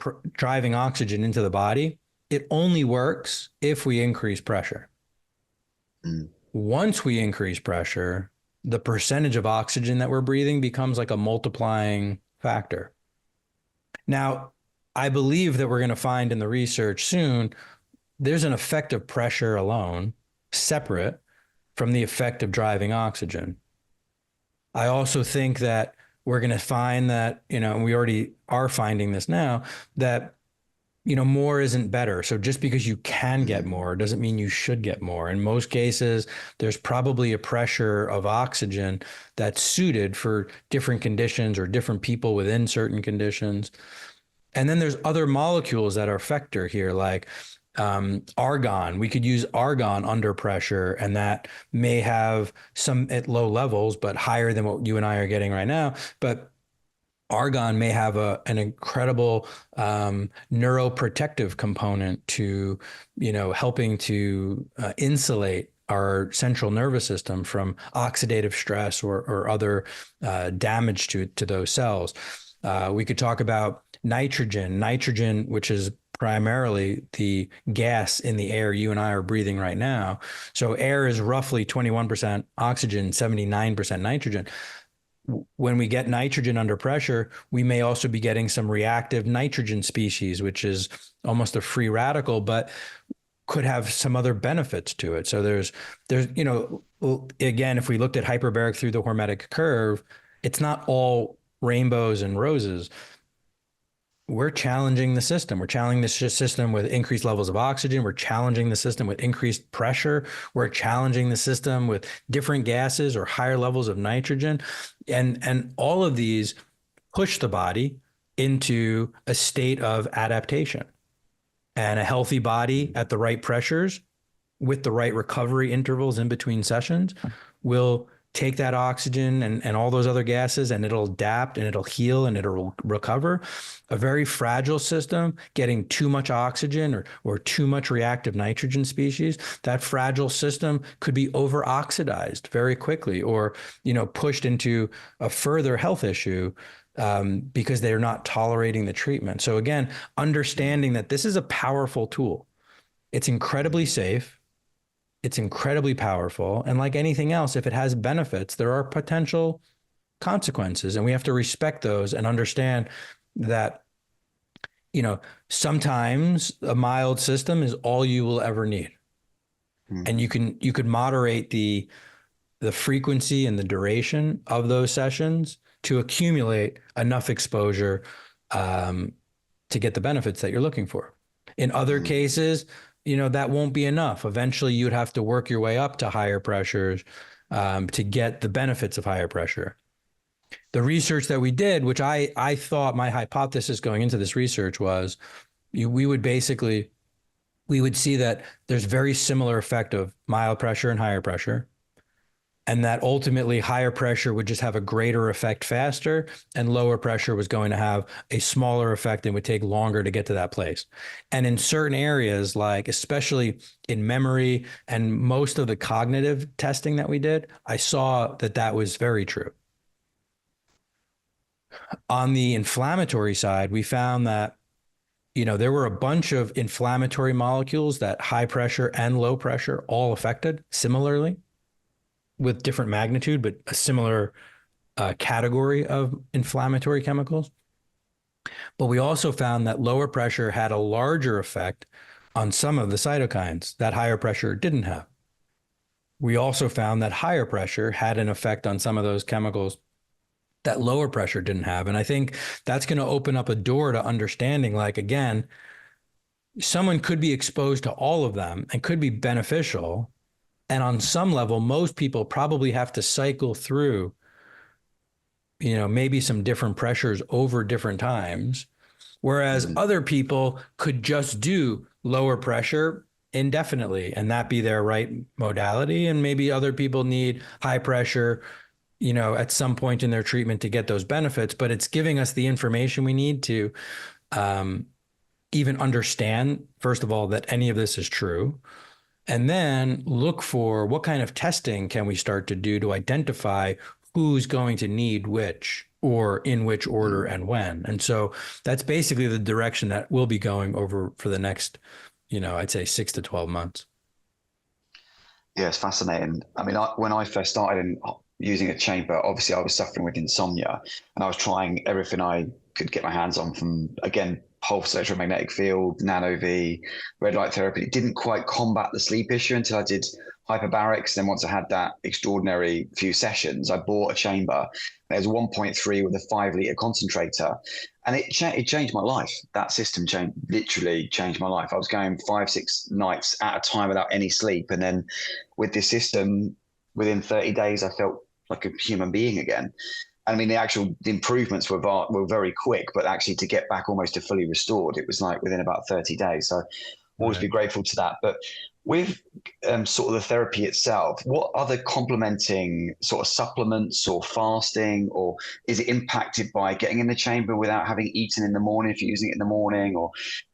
oxygen into the body, it only works if we increase pressure. Once we increase pressure, the percentage of oxygen that we're breathing becomes like a multiplying factor. Now, I believe that we're going to find in the research soon, there's an effect of pressure alone, separate from the effect of driving oxygen. I also think that we're going to find that, and we already are finding this now, that more isn't better. So just because you can get more doesn't mean you should get more. In most cases, there's probably a pressure of oxygen that's suited for different conditions or different people within certain conditions. And then there's other molecules that are factor here, like argon. We could use argon under pressure, and that may have some at low levels, but higher than what you and I are getting right now. But argon may have an incredible neuroprotective component to, helping to insulate our central nervous system from oxidative stress or other damage to those cells. We could talk about nitrogen, which is primarily the gas in the air you and I are breathing right now. So air is roughly 21% oxygen, 79% nitrogen. When we get nitrogen under pressure, we may also be getting some reactive nitrogen species, which is almost a free radical, but could have some other benefits to it. So there's, again, if we looked at hyperbaric through the hormetic curve, it's not all rainbows and roses. We're challenging the system. We're challenging the system with increased levels of oxygen. We're challenging the system with increased pressure. We're challenging the system with different gases or higher levels of nitrogen. And all of these push the body into a state of adaptation. And a healthy body at the right pressures with the right recovery intervals in between sessions will take that oxygen and all those other gases, and it'll adapt and it'll heal and it'll recover. A very fragile system getting too much oxygen or too much reactive nitrogen species, that fragile system could be over-oxidized very quickly or, pushed into a further health issue because they're not tolerating the treatment. So again, understanding that this is a powerful tool. It's incredibly safe. It's incredibly powerful. And like anything else, if it has benefits, there are potential consequences. And we have to respect those and understand that, sometimes a mild system is all you will ever need. And you could moderate the frequency and the duration of those sessions to accumulate enough exposure to get the benefits that you're looking for. In other cases, that won't be enough. Eventually, you'd have to work your way up to higher pressures to get the benefits of higher pressure. The research that we did, which I thought my hypothesis going into this research was, we would see that there's very similar effect of mild pressure and higher pressure, and that ultimately higher pressure would just have a greater effect faster, and lower pressure was going to have a smaller effect and would take longer to get to that place. And in certain areas, like especially in memory and most of the cognitive testing that we did, I saw that was very true. On the inflammatory side, we found that, there were a bunch of inflammatory molecules that high pressure and low pressure all affected similarly with different magnitude, but a similar category of inflammatory chemicals. But we also found that lower pressure had a larger effect on some of the cytokines that higher pressure didn't have. We also found that higher pressure had an effect on some of those chemicals that lower pressure didn't have. And I think that's going to open up a door to understanding, like, again, someone could be exposed to all of them and could be beneficial. And on some level, most people probably have to cycle through, maybe some different pressures over different times. Whereas other people could just do lower pressure indefinitely and that be their right modality. And maybe other people need high pressure, at some point in their treatment to get those benefits. But it's giving us the information we need to even understand, first of all, that any of this is true. And then look for what kind of testing can we start to do to identify who's going to need which or in which order and when. And so that's basically the direction that we'll be going over for the next, I'd say 6 to 12 months. Yeah, it's fascinating. I mean, when I first started using a chamber, obviously I was suffering with insomnia and I was trying everything I could get my hands on from, again, pulse electromagnetic field, nano V, red light therapy. It didn't quite combat the sleep issue until I did hyperbarics. Then once I had that extraordinary few sessions, I bought a chamber. It was 1.3 with a 5-liter concentrator. And it changed my life. That system literally changed my life. I was going 5-6 nights at a time without any sleep. And then with this system, within 30 days, I felt like a human being again. I mean, the improvements were very quick, but actually to get back almost to fully restored, it was like within about 30 days. So always be grateful to that. But with sort of the therapy itself, what other complementing sort of supplements or fasting, or is it impacted by getting in the chamber without having eaten in the morning if you're using it in the morning? Or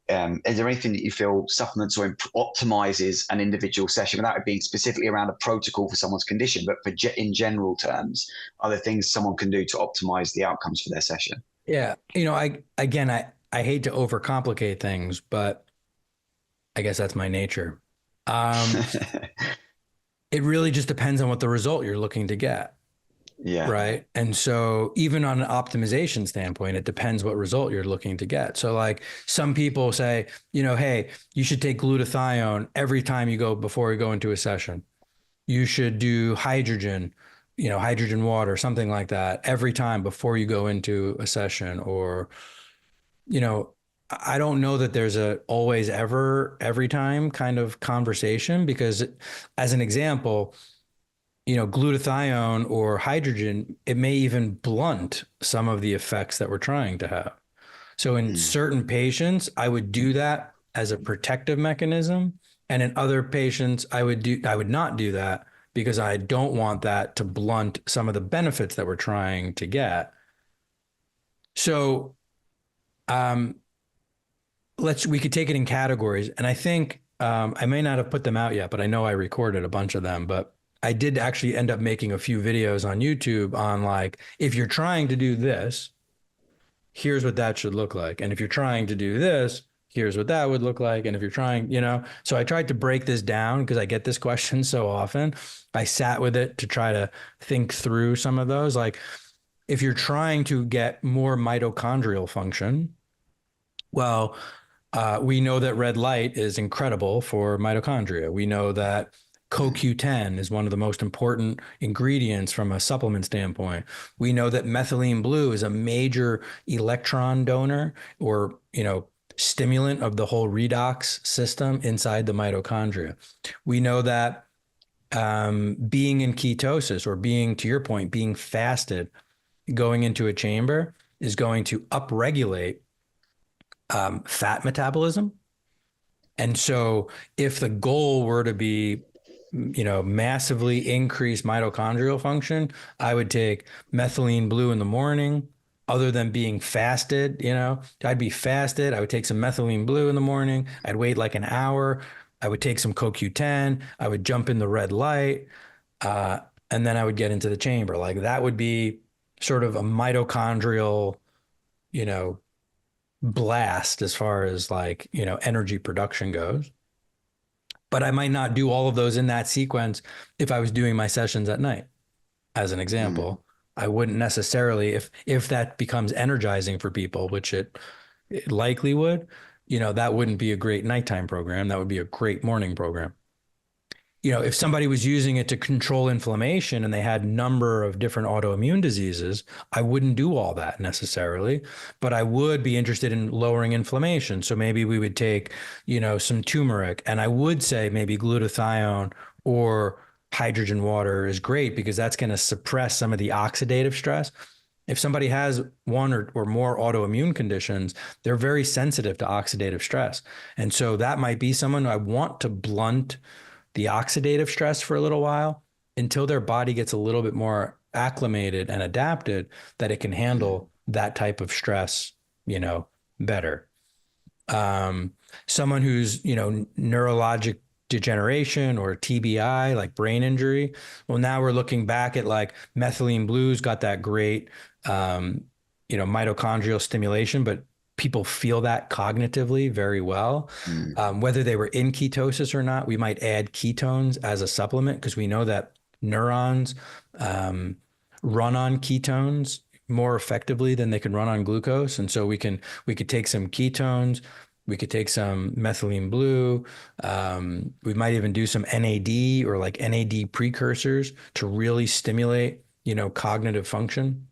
is there anything that you feel supplements or optimizes an individual session without it being specifically around a protocol for someone's condition, but in general terms, are there things someone can do to optimize the outcomes for their session? Yeah. I hate to overcomplicate things, but I guess that's my nature. It really just depends on what the result you're looking to get. Yeah. Right. And so even on an optimization standpoint, it depends what result you're looking to get. So like some people say, hey, you should take glutathione every time before you go into a session. You should do hydrogen water, something like that every time before you go into a session. Or, I don't know that there's a always ever every time kind of conversation, because as an example, glutathione or hydrogen, it may even blunt some of the effects that we're trying to have. So in certain patients, I would do that as a protective mechanism. And in other patients, I would not do that because I don't want that to blunt some of the benefits that we're trying to get. So, we could take it in categories. And I think I may not have put them out yet, but I know I recorded a bunch of them. But I did actually end up making a few videos on YouTube on like, if you're trying to do this, here's what that should look like. And if you're trying to do this, here's what that would look like. And if you're trying, so I tried to break this down because I get this question so often. I sat with it to try to think through some of those. Like if you're trying to get more mitochondrial function, well, we know that red light is incredible for mitochondria. We know that CoQ10 is one of the most important ingredients from a supplement standpoint. We know that methylene blue is a major electron donor or, stimulant of the whole redox system inside the mitochondria. We know that being in ketosis or to your point, being fasted, going into a chamber is going to upregulate fat metabolism. And so if the goal were to be, massively increase mitochondrial function, I would take methylene blue in the morning. Other than being fasted, I'd be fasted. I would take some methylene blue in the morning. I'd wait like an hour. I would take some CoQ10. I would jump in the red light. And then I would get into the chamber. Like that would be sort of a mitochondrial, you know, blast as far as like, energy production goes. But I might not do all of those in that sequence if I was doing my sessions at night, as an Mm. example. I wouldn't necessarily, if that becomes energizing for people, which it likely would, that wouldn't be a great nighttime program. That would be a great morning program. If somebody was using it to control inflammation and they had a number of different autoimmune diseases, I wouldn't do all that necessarily, but I would be interested in lowering inflammation. So maybe we would take, some turmeric, and I would say maybe glutathione or hydrogen water is great because that's going to suppress some of the oxidative stress. If somebody has one or more autoimmune conditions, they're very sensitive to oxidative stress. And so that might be someone I want to blunt the oxidative stress for a little while until their body gets a little bit more acclimated and adapted that it can handle that type of stress, better. Someone who's, neurologic degeneration or TBI, like brain injury. Well, now we're looking back at like methylene blues got that great, mitochondrial stimulation, but people feel that cognitively very well. Mm. Whether they were in ketosis or not, we might add ketones as a supplement because we know that neurons run on ketones more effectively than they can run on glucose. And so we could take some ketones, we could take some methylene blue. We might even do some NAD or like NAD precursors to really stimulate, cognitive function.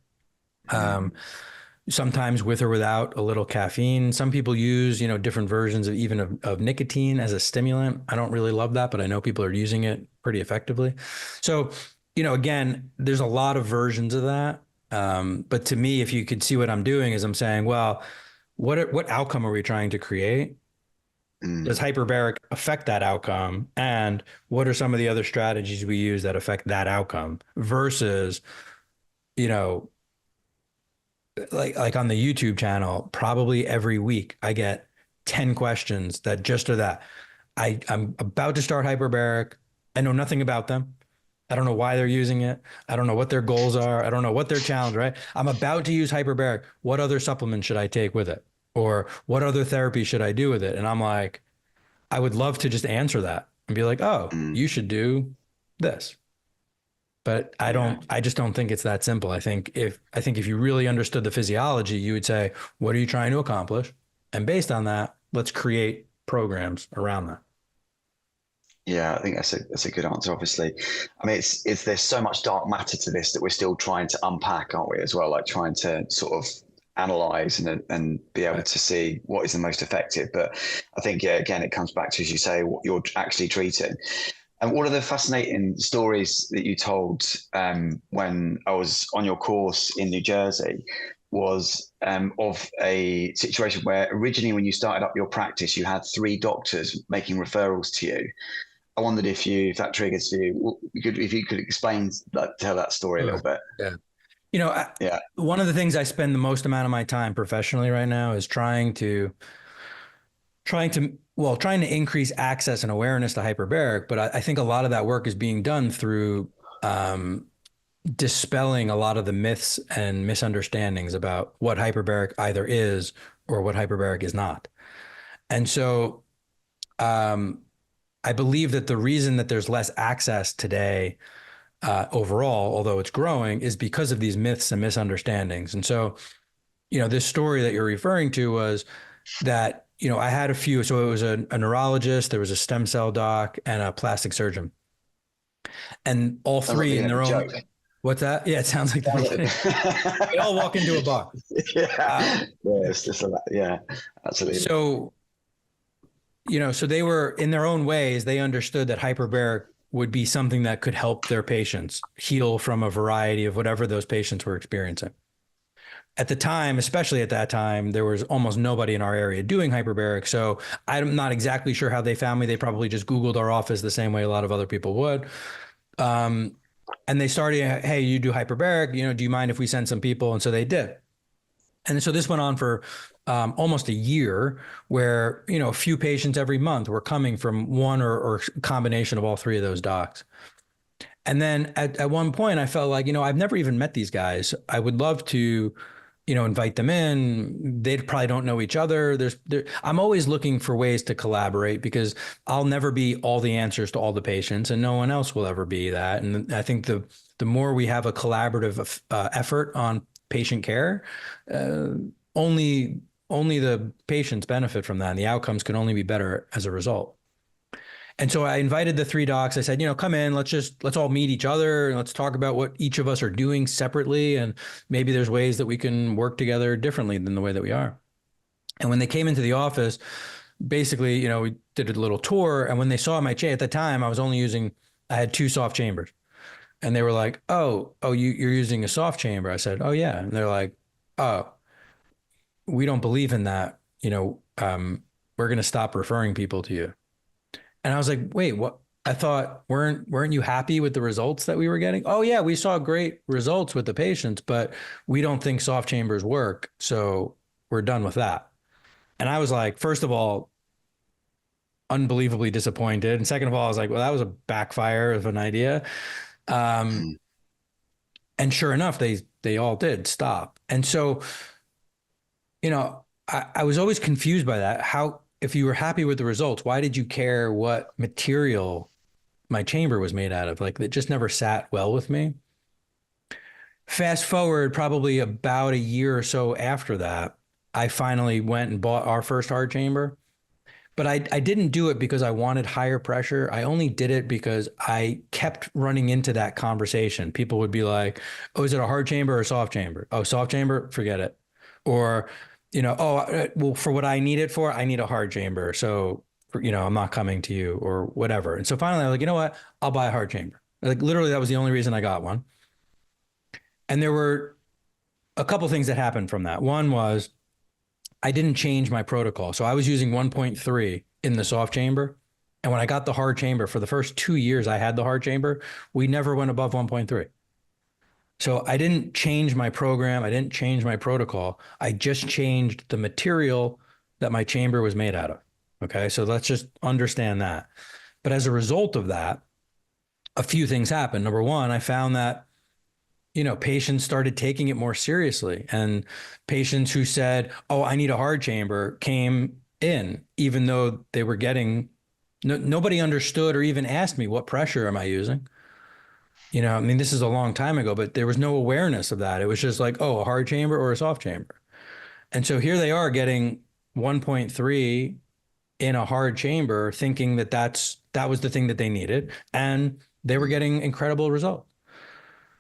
Sometimes with or without a little caffeine. Some people use, different versions of nicotine as a stimulant. I don't really love that, but I know people are using it pretty effectively. So, again, there's a lot of versions of that. But to me, if you could see what I'm doing is I'm saying, well, what outcome are we trying to create? Does hyperbaric affect that outcome? And what are some of the other strategies we use that affect that outcome versus, you know, like on the YouTube channel, probably every week I get 10 questions that just are that. I'm about to start hyperbaric. I know nothing about them. I don't know why they're using it. I don't know what their goals are. I don't know what their challenge, right? I'm about to use hyperbaric. What other supplements should I take with it? Or what other therapy should I do with it? And I'm like, I would love to just answer that and be like, oh, Mm. you should do this. But Yeah. I just don't think it's that simple. I think if you really understood the physiology, you would say, what are you trying to accomplish? And based on that, let's create programs around that. Yeah, I think that's a good answer. Obviously, I mean, it's there's so much dark matter to this that we're still trying to unpack, aren't we? As well, like trying to sort of analyze and be able Right. to see what is the most effective. But I think, yeah, again, it comes back to, as you say, what you're actually treating. And one of the fascinating stories that you told when I was on your course in New Jersey was of a situation where originally, when you started up your practice, you had three doctors making referrals to you. I wondered if that triggers you, if you could explain tell that story a little Sure. bit. Yeah. Yeah. One of the things I spend the most amount of my time professionally right now is trying to increase access and awareness to hyperbaric. But I think a lot of that work is being done through dispelling a lot of the myths and misunderstandings about what hyperbaric either is or what hyperbaric is not. And so um, I believe that the reason that there's less access today overall, although it's growing, is because of these myths and misunderstandings. And so, this story that you're referring to was that, I had a few. So it was a neurologist, there was a stem cell doc, and a plastic surgeon. And all Sounds like three the in end of their a own. joke. What's that? Yeah, it sounds like the beginning. They all walk into a bar. Yeah. Uh, Yeah, it's just like, yeah, absolutely. so, so they were in their own ways, they understood that hyperbaric would be something that could help their patients heal from a variety of whatever those patients were experiencing. At the time, especially at that time, there was almost nobody in our area doing hyperbaric. So I'm not exactly sure how they found me. They probably just Googled our office the same way a lot of other people would. And they started, hey, you do hyperbaric, do you mind if we send some people? And so they did. And so this went on for almost a year where, a few patients every month were coming from one or combination of all three of those docs. And then at one point I felt like, I've never even met these guys. I would love to, invite them in. They probably don't know each other. I'm always looking for ways to collaborate because I'll never be all the answers to all the patients, and no one else will ever be that. And I think the more we have a collaborative effort on patient care, uh, only the patients benefit from that, and the outcomes can only be better as a result. And so I invited the three docs. I said, come in, let's all meet each other and let's talk about what each of us are doing separately. And maybe there's ways that we can work together differently than the way that we are. And when they came into the office, basically, we did a little tour. And when they saw my chair at the time, I had two soft chambers. And they were like, you're using a soft chamber. I said, oh yeah. And they're like, oh, we don't believe in that. We're going to stop referring people to you. And I was like, wait, what? I thought, weren't you happy with the results that we were getting? Oh yeah, we saw great results with the patients, but we don't think soft chambers work. So we're done with that. And I was like, first of all, unbelievably disappointed. And second of all, I was like, well, that was a backfire of an idea. And sure enough, they all did stop. And so, I was always confused by that. If you were happy with the results, why did you care what material my chamber was made out of? Like, it just never sat well with me. Fast forward probably about a year or so after that, I finally went and bought our first hard chamber. But I didn't do it because I wanted higher pressure. I only did it because I kept running into that conversation. People would be like, oh, is it a hard chamber or a soft chamber? Oh, soft chamber, forget it. Or, well, for what I need it for, I need a hard chamber. So, I'm not coming to you or whatever. And so finally I was like, you know what? I'll buy a hard chamber. Like literally that was the only reason I got one. And there were a couple things that happened from that. One was I didn't change my protocol. So I was using 1.3 in the soft chamber. And when I got the hard chamber, for the first 2 years I had the hard chamber, we never went above 1.3. So I didn't change my program. I didn't change my protocol. I just changed the material that my chamber was made out of. Okay. So let's just understand that. But as a result of that, a few things happened. Number one, I found that, patients started taking it more seriously, and patients who said, oh, I need a hard chamber came in, even though they were getting, nobody understood or even asked me, what pressure am I using? This is a long time ago, but there was no awareness of that. It was just like, oh, a hard chamber or a soft chamber. And so here they are getting 1.3 in a hard chamber, thinking that was the thing that they needed. And they were getting incredible results.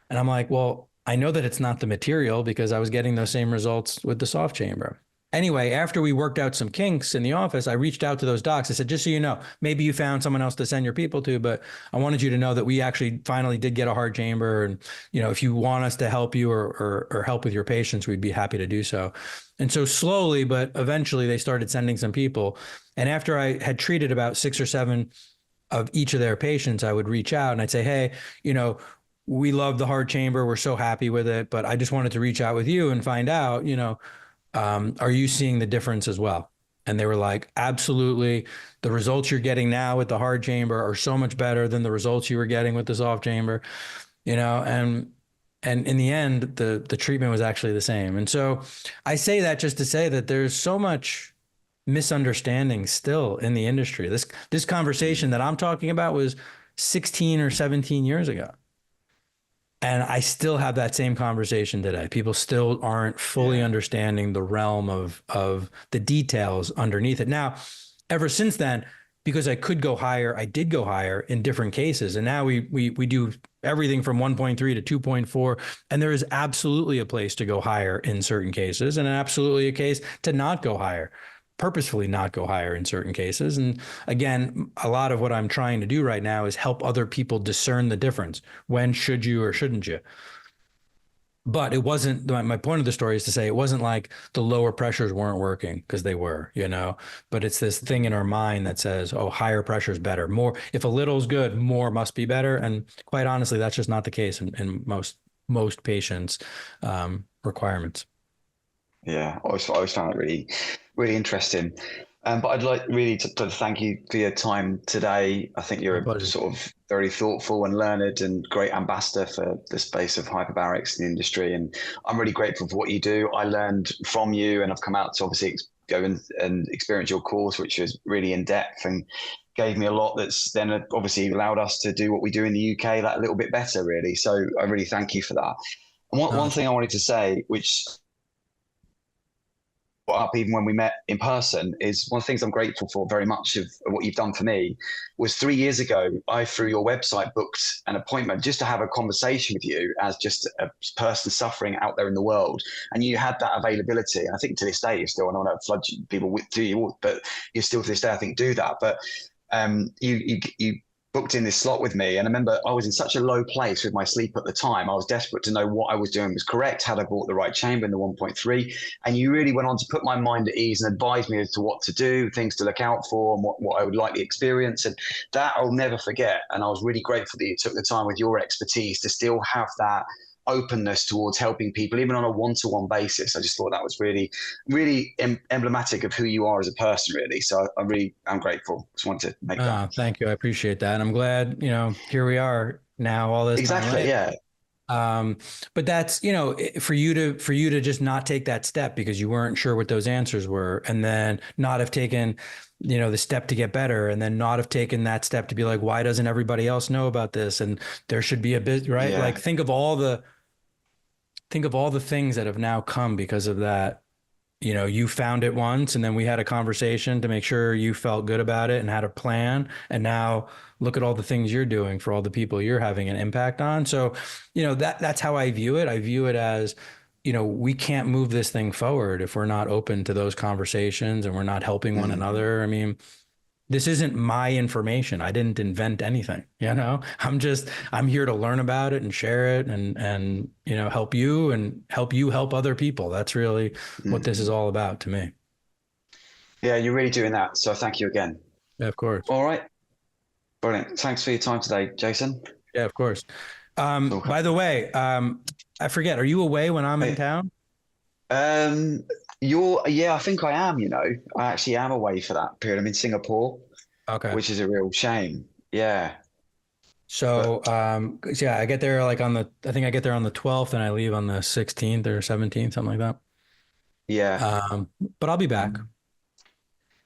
And I'm like, well, I know that it's not the material because I was getting those same results with the soft chamber. Anyway, after we worked out some kinks in the office, I reached out to those docs. I said, just so you know, maybe you found someone else to send your people to, but I wanted you to know that we actually finally did get a hard chamber. And, if you want us to help you or help with your patients, we'd be happy to do so. And so slowly, but eventually they started sending some people. And after I had treated about 6 or 7 of each of their patients, I would reach out and I'd say, hey, we love the hard chamber. We're so happy with it, but I just wanted to reach out with you and find out, are you seeing the difference as well? And they were like, absolutely. The results you're getting now with the hard chamber are so much better than the results you were getting with the soft chamber, and in the end, the treatment was actually the same. And so I say that just to say that there's so much misunderstanding still in the industry. This conversation that I'm talking about was 16 or 17 years ago. And I still have that same conversation today. People still aren't fully understanding the realm of the details underneath it. Now, ever since then, because I could go higher, I did go higher in different cases. And now we do everything from 1.3 to 2.4. And there is absolutely a place to go higher in certain cases, and absolutely a case to not go higher, purposefully not go higher in certain cases. And again, a lot of what I'm trying to do right now is help other people discern the difference. When should you or shouldn't you? But it wasn't, my point of the story is to say it wasn't like the lower pressures weren't working, because they were, but it's this thing in our mind that says, oh, higher pressure is better. More, if a little is good, more must be better. And quite honestly, that's just not the case in most patients' requirements. Yeah, I always found it really, really interesting. But I'd like really to thank you for your time today. I think you're a pleasure. sort of very thoughtful and learned and great ambassador for the space of hyperbarics in the industry. And I'm really grateful for what you do. I learned from you, and I've come out to obviously go and experience your course, which was really in depth and gave me a lot that's then obviously allowed us to do what we do in the UK that a little bit better, really. So I really thank you for that. And one thing I wanted to say, which up even when we met in person, is one of the things I'm grateful for very much of what you've done for me was 3 years ago, I, through your website, booked an appointment just to have a conversation with you as just a person suffering out there in the world. And you had that availability. And I think to this day, you still, I don't want to flood people with to you, but you still to this day, I think, do that. But you booked in this slot with me. And I remember I was in such a low place with my sleep at the time. I was desperate to know what I was doing was correct. Had I bought the right chamber in the 1.3? And you really went on to put my mind at ease and advise me as to what to do, things to look out for, and what I would likely experience. And that I'll never forget. And I was really grateful that you took the time with your expertise to still have that openness towards helping people, even on a one-to-one basis. I just thought that was really, really emblematic of who you are as a person, really. So I'm grateful. Just wanted to make that. Thank you. I appreciate that. And I'm glad, here we are now, all this time Exactly. later. Yeah. But that's, for you to just not take that step because you weren't sure what those answers were, and then not have taken, the step to get better, and then not have taken that step to be like, why doesn't everybody else know about this? And there should be a bit, right? Yeah. Like think of all the things that have now come because of that. You found it once, and then we had a conversation to make sure you felt good about it and had a plan. And now look at all the things you're doing for all the people you're having an impact on. So, that's how I view it. I view it as, we can't move this thing forward if we're not open to those conversations and we're not helping one another. I mean, this isn't my information. I didn't invent anything, I'm here to learn about it and share it and help you and help other people. That's really what this is all about to me. Yeah, you're really doing that. So thank you again. Yeah, of course. All right. Brilliant. Thanks for your time today, Jason. Yeah, of course. By the way, I forget, are you away when I'm in town? I think I am, I actually am away for that period. I'm in Singapore, Okay. which is a real shame. Yeah. So, I get there I think I get there on the 12th and I leave on the 16th or 17th, something like that. Yeah. But I'll be back.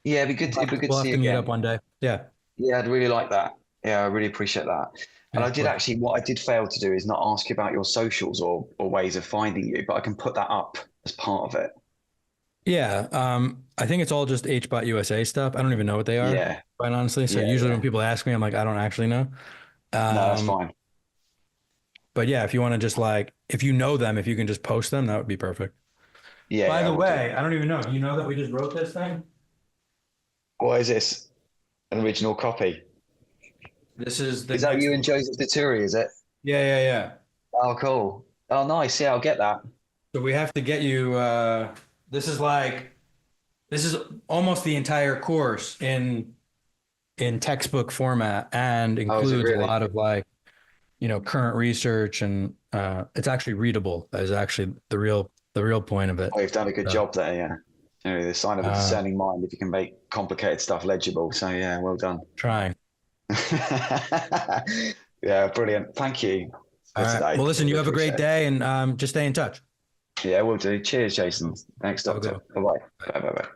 Yeah, it'd be good. It'd be good We'll to see have you to meet again. up one day. Yeah. Yeah, I'd really like that. Yeah, I really appreciate that. And Yeah, I did cool. actually, what I did fail to do is not ask you about your socials or ways of finding you, but I can put that up as part of it. Yeah. I think it's all just HBOT USA stuff. I don't even know what they are, Yeah. quite honestly. So Yeah. usually Yeah. when people ask me, I'm like, I don't actually know. No, that's Um, fine. but yeah, if you want to just if you know them, if you can just post them, that would be perfect. Yeah. By Yeah, the we'll do. way, I don't even know. Do you know that we just wrote this thing? What is this? An original copy? This is the Is that next you one. and Joseph Deturi, is it? Yeah. Oh, cool. Oh, nice. Yeah, I'll get that. So we have to get you, this is almost the entire course in textbook format and Oh, is it includes a really? lot of current research, and it's actually readable. That is actually the real point of it. Oh, you've done a good job there, yeah. The sign of a discerning mind if you can make complicated stuff legible. So yeah, well done. Trying. Yeah, brilliant. Thank you for All right. today. Well, listen, you Really have a great appreciate it. day, and just stay in touch. Yeah, we'll do. Cheers, Jason. Thanks, Have a good Doctor. Bye-bye. Bye-bye.